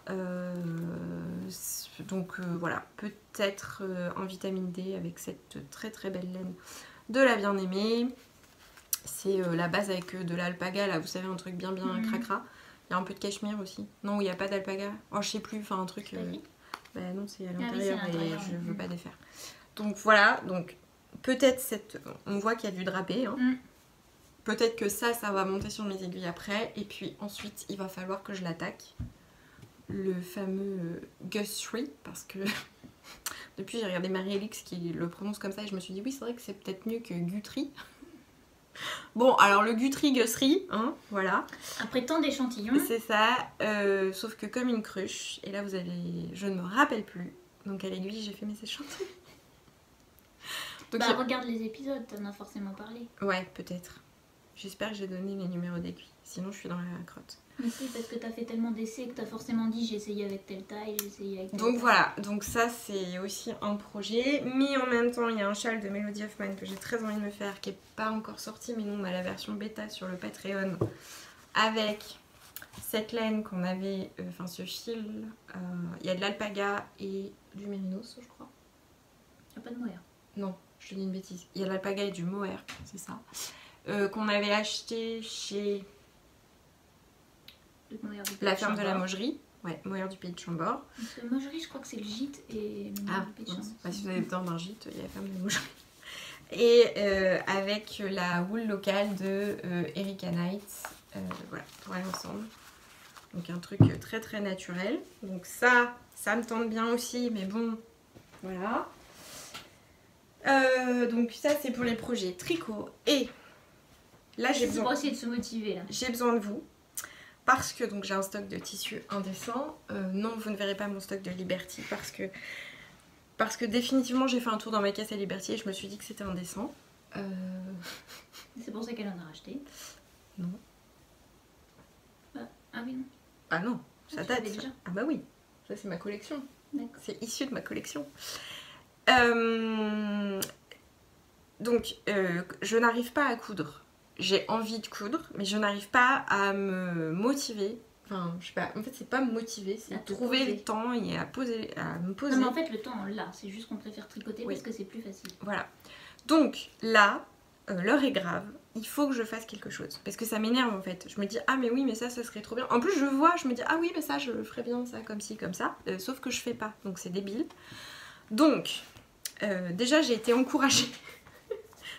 Donc voilà, peut-être en vitamine D avec cette très très belle laine de la bien-aimée. C'est la base avec de l'alpaga, là, vous savez, un truc bien cracra. Il y a un peu de cachemire aussi. Non, il n'y a pas d'alpaga. Oh, je sais plus, enfin un truc... Bah non, c'est à l'intérieur et je veux pas défaire. Donc voilà, donc peut-être on voit qu'il y a du drapé. Hein. Peut-être que ça va monter sur mes aiguilles après. Et puis ensuite, il va falloir que je l'attaque. Le fameux Guthrie, parce que depuis j'ai regardé Marie-Élix qui le prononce comme ça et je me suis dit oui, c'est vrai que c'est peut-être mieux que Guthrie. Bon, alors le Guthrie, hein, voilà. Après tant d'échantillons. C'est ça, sauf que comme une cruche, et là vous allez... Je ne me rappelle plus, donc à l'aiguille j'ai fait mes échantillons. Donc, bah regarde les épisodes, t'en as forcément parlé. Ouais, peut-être. J'espère que j'ai donné les numéros d'aiguille, sinon je suis dans la crotte. Mais si, parce que t'as fait tellement d'essais que t'as forcément dit j'ai essayé avec telle taille, j'ai essayé avec telle donc taille. voilà, donc ça c'est aussi un projet, mais en même temps il y a un châle de Melody Hoffman que j'ai très envie de me faire, qui n'est pas encore sorti, mais nous on a la version bêta sur le Patreon, avec cette laine qu'on avait, enfin ce fil, il y a de l'alpaga et du mérinos je crois. Il n'y a pas de mohair. Non, je te dis une bêtise, il y a de l'alpaga et du mohair, c'est ça, qu'on avait acheté chez... La ferme de la Maugerie, ouais, Mohair du Pays de Chambord. Parce que Maugerie, je crois que c'est le gîte et le Mohair du Pays de Chambord. Bah, si vous avez besoin d'un gîte, il y a la ferme de la Maugerie. Et avec la houle locale de Erika Knight, voilà, pour aller ensemble. Donc un truc très très naturel. Donc ça me tente bien aussi, mais bon, voilà. Donc ça c'est pour les projets tricot. Et là j'ai besoin... pour essayer de se motiver là. J'ai besoin de vous. Parce que donc j'ai un stock de tissus indécent. Non, vous ne verrez pas mon stock de Liberty parce que définitivement j'ai fait un tour dans ma caisse à Liberty et je me suis dit que c'était indécent. C'est pour ça qu'elle en a racheté. Non. Ah oui, non. Ah non, ça date. Déjà. Ah bah oui, ça c'est ma collection. C'est issu de ma collection. Donc je n'arrive pas à coudre. J'ai envie de coudre, mais je n'arrive pas à me motiver. Enfin, je sais pas, en fait, c'est pas me motiver, c'est trouver le temps et à me poser. Non, mais en fait, le temps, on l'a. C'est juste qu'on préfère tricoter parce que c'est plus facile. Voilà. Donc là, l'heure est grave. Il faut que je fasse quelque chose. Parce que ça m'énerve en fait. Je me dis, ah mais oui, mais ça serait trop bien. En plus, je vois, je me dis, ah oui, mais ça, je le ferais bien, ça, comme ci, comme ça. Sauf que je fais pas. Donc c'est débile. Donc, déjà, j'ai été encouragée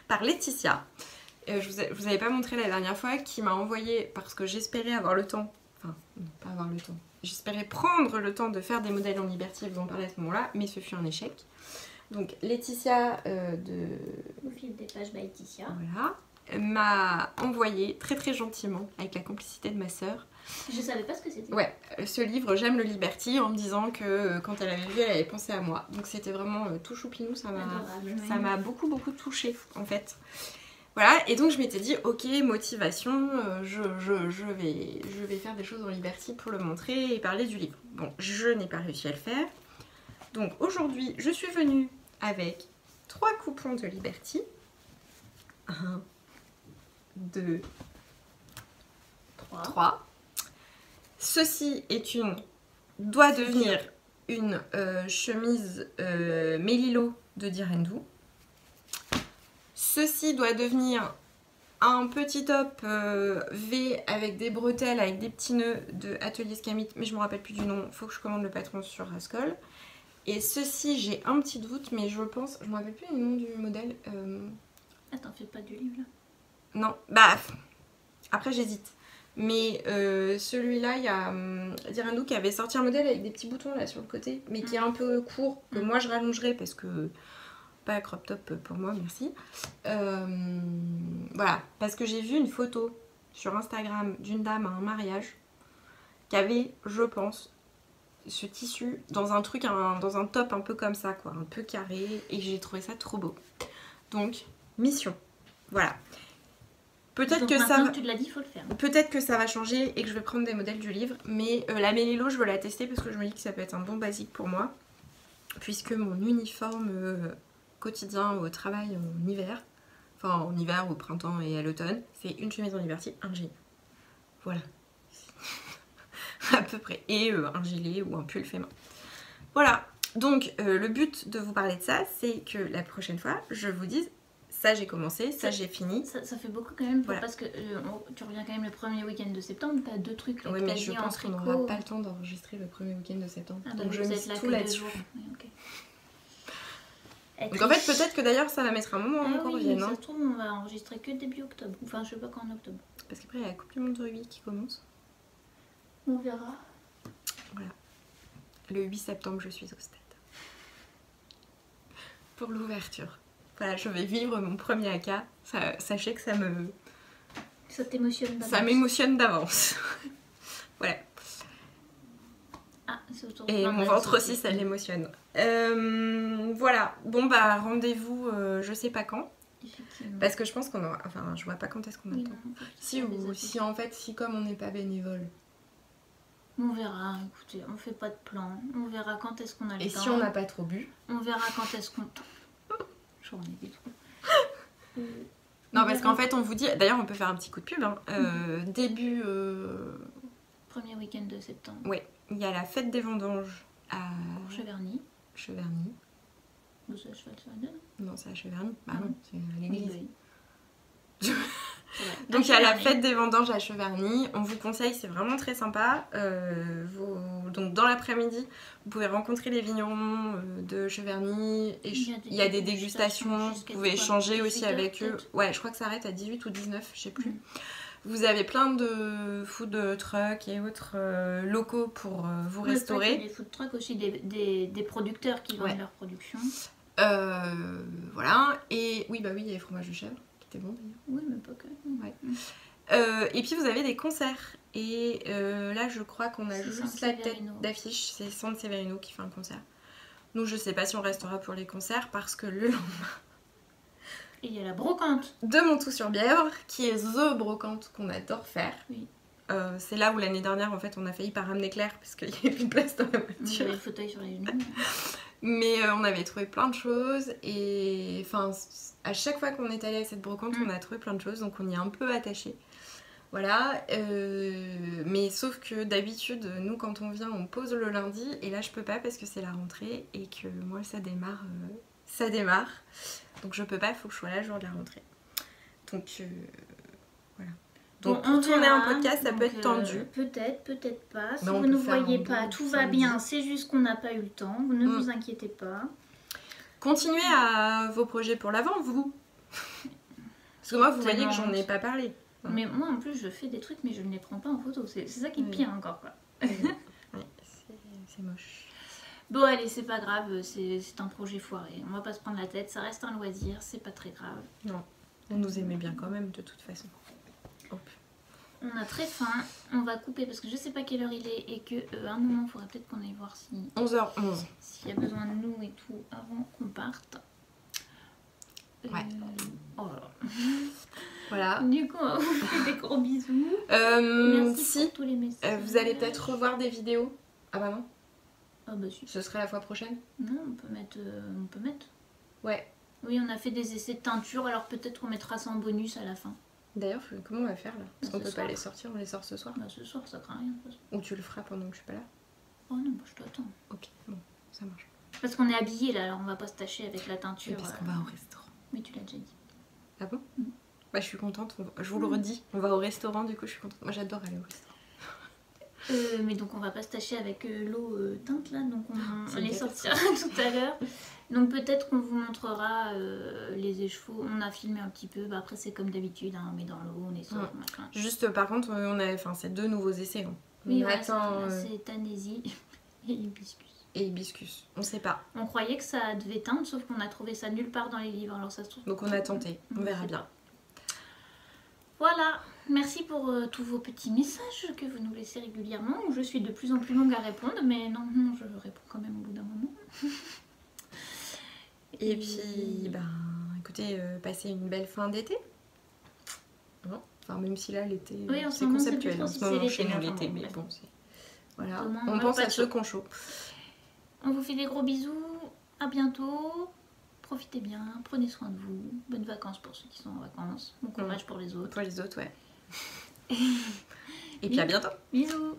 par Laetitia. Je vous avais pas montré la dernière fois, qui m'a envoyé, parce que j'espérais avoir le temps, enfin, non, pas avoir le temps, j'espérais prendre le temps de faire des modèles en Liberty, vous en parlez à ce moment-là, mais ce fut un échec. Donc Laetitia Au fil des pages by Laetitia. Voilà, m'a envoyé très très gentiment, avec la complicité de ma sœur. Je savais pas ce que c'était. Ouais, ce livre J'aime le Liberty, en me disant que quand elle avait vu, elle avait pensé à moi. Donc c'était vraiment tout choupinou, ça m'a beaucoup touchée en fait. Voilà, et donc je m'étais dit, ok, motivation, je vais faire des choses en Liberty pour le montrer et parler du livre. Bon, je n'ai pas réussi à le faire. Donc aujourd'hui, je suis venue avec 3 coupons de Liberty. 1, 2, 3. Ceci doit devenir une chemise Mélilo de Direndou. Ceci doit devenir un petit top V avec des bretelles, avec des petits nœuds de Atelier Scamit, mais je me rappelle plus du nom, faut que je commande le patron sur Rascol. Et ceci, j'ai un petit doute, mais je pense, je me rappelle plus le nom du modèle. Attends, fais pas du livre là. Non, bah, après j'hésite. Mais celui-là, il y a Direndou qui avait sorti un modèle avec des petits boutons là sur le côté, mais qui est un peu court, que moi je rallongerai parce que... Pas crop top pour moi, merci. Voilà, parce que j'ai vu une photo sur Instagram d'une dame à un mariage qui avait, je pense, ce tissu dans un truc, dans un top un peu comme ça, quoi, un peu carré, et j'ai trouvé ça trop beau. Donc, mission. Voilà. Peut-être que ça... tu l'as dit, faut le faire. Peut-être que ça va changer et que je vais prendre des modèles du livre, mais la Mélilo, je veux la tester parce que je me dis que ça peut être un bon basique pour moi, puisque mon uniforme... quotidien au travail en hiver, enfin en hiver, au printemps et à l'automne, c'est une chemise en Liberty, un jean. Voilà. À peu près. Et un gilet ou un pull fait main. Voilà. Donc le but de vous parler de ça, c'est que la prochaine fois, je vous dise ça j'ai commencé, ça j'ai fini. Ça fait beaucoup quand même, Voilà. parce que tu reviens quand même le premier week-end de septembre, t'as 2 trucs là, Oui, que mais t'as je dit pense en qu'on tricot. n'aura pas le temps d'enregistrer le premier week-end de septembre. Ah bah donc je vous mise êtes là tout que 2 là-dessus. jours. Oui, ok. Donc en fait, peut-être que d'ailleurs ça va mettre un moment Ah avant qu'on oui, revienne. ça Hein. se trouve, on va enregistrer que début octobre. Enfin, je sais pas quand en octobre. Parce qu'après, il y a la Coupe du Monde de rugby qui commence. On verra. Voilà. Le 8 septembre, je suis au stade. Pour l'ouverture. Voilà, je vais vivre mon premier AK. Sachez que Ça t'émotionne d'avance. ça m'émotionne d'avance. Voilà. Ah, c'est autour Et mon ventre aussi, ça l'émotionne. Voilà. Bon, bah, rendez-vous, je sais pas quand. Effectivement. Parce que je pense qu'on aura... Enfin, je vois pas quand est-ce qu'on Oui, attend. non, Si en fait, si comme on n'est pas bénévole. On verra, écoutez, on fait pas de plan. On verra quand est-ce qu'on a le Et temps. si on n'a pas trop bu. On verra quand est-ce qu'on... J'en ai des trous. Non, parce qu'en fait, on vous dit... D'ailleurs, on peut faire un petit coup de pub. Hein. Début... Premier week-end de septembre. Oui, il y a la fête des vendanges à Cheverny. Cheverny. Ou c'est à Cheverny? Non, c'est à Cheverny. Bah Ah non, c'est à l'église. Oui. Donc il y a la fête des vendanges à Cheverny. On vous conseille, c'est vraiment très sympa. Donc dans l'après-midi, vous pouvez rencontrer les vignerons de Cheverny. Et il y a des dégustations. Vous pouvez échanger aussi avec eux. Ouais, je crois que ça arrête à 18 ou 19, je sais plus. Vous avez plein de food trucks et autres locaux pour vous restaurer. Des food trucks aussi, des producteurs qui vendent leur production. Voilà. Et oui, bah oui, il y a les fromages de chèvre qui étaient bons d'ailleurs. Oui, mais pas que. Ouais. Et puis vous avez des concerts. Et là, je crois qu'on a juste la tête d'affiche. C'est San Severino qui fait un concert. Nous, je sais pas si on restera pour les concerts parce que le lendemain. Et il y a la brocante de Montoux-sur-Bièvre, qui est the brocante qu'on adore faire. Oui. C'est là où l'année dernière, en fait, on a failli pas ramener Claire parce qu'il n'y avait plus de place dans la voiture. Il y avait le fauteuil sur les genoux. Mais on avait trouvé plein de choses et enfin, à chaque fois qu'on est allé à cette brocante, on a trouvé plein de choses, donc on y est un peu attaché. Voilà, mais sauf que d'habitude, nous quand on vient, on pose le lundi et là je peux pas parce que c'est la rentrée et que moi ça démarre. Donc je peux pas, il faut que je sois là le jour de la rentrée. Donc voilà. Donc pour tourner un podcast, ça peut être tendu. Peut-être pas. Si Mais vous ne voyez pas, tout va bien. C'est juste qu'on n'a pas eu le temps. Vous ne vous inquiétez pas. Continuez à vos projets pour l'avant, vous. Parce que moi, vous voyez que j'en ai pas parlé. Mais moi, en plus, je fais des trucs, mais je ne les prends pas en photo. C'est ça qui est pire encore, quoi. Oui, c'est moche. Bon, allez, c'est pas grave. C'est un projet foiré. On va pas se prendre la tête. Ça reste un loisir. C'est pas très grave. Non. On nous aimait bien quand même, de toute façon. Hop. On a très faim. On va couper parce que je sais pas quelle heure il est et que un moment, il faudrait peut-être qu'on aille voir si 11h11. S'il y a besoin de nous et tout avant qu'on parte. Ouais. Oh là là. Voilà. Du coup, on vous fait des gros bisous. Merci pour tous les messages. Vous allez peut-être revoir des vidéos. Ah bah non. Ah bah si. Ce serait la fois prochaine. Non, on peut mettre. Ouais. Oui, on a fait des essais de teinture, alors peut-être qu'on mettra ça en bonus à la fin. D'ailleurs, comment on va faire là? Parce qu'on peut soir. pas les sortir, on les sort ce soir. Bah ce soir, ça craint rien de toute façon. Ou tu le feras pendant que je suis pas là? Oh non, bah je t'attends. Ok, bon, ça marche. Parce qu'on est habillés là, alors on va pas se tâcher avec la teinture. Oui, parce qu'on va au restaurant. Mais tu l'as déjà dit. Ah bon? Bah je suis contente, je vous le redis. On va au restaurant, du coup je suis contente. Moi j'adore aller au restaurant. Mais donc on va pas se tâcher avec l'eau teinte là, donc on les une sortira tout à l'heure. Donc peut-être qu'on vous montrera les échevaux. On a filmé un petit peu, bah, après c'est comme d'habitude, hein, on met dans l'eau, on est sur machin. Juste par contre, on a, c'est 2 nouveaux essais. Hein. Oui, voilà, c'est Tanésie et Hibiscus. Et Hibiscus, on sait pas. On croyait que ça devait teindre, sauf qu'on a trouvé ça nulle part dans les livres, alors ça se trouve. Donc on a tenté, on verra bien. Voilà, merci pour tous vos petits messages que vous nous laissez régulièrement. Je suis de plus en plus longue à répondre, mais non, je réponds quand même au bout d'un moment. Et puis, ben, écoutez, passez une belle fin d'été. Non, enfin, même si là, l'été, oui, c'est conceptuel. En ce moment, chez nous, l'été, mais bon, c'est... Voilà, on pense à ceux qu'on chaud. On vous fait des gros bisous, à bientôt. Profitez bien, prenez soin de vous. Bonnes vacances pour ceux qui sont en vacances. Bon courage pour les autres. Pour les autres, ouais. Et puis à bientôt. Bisous.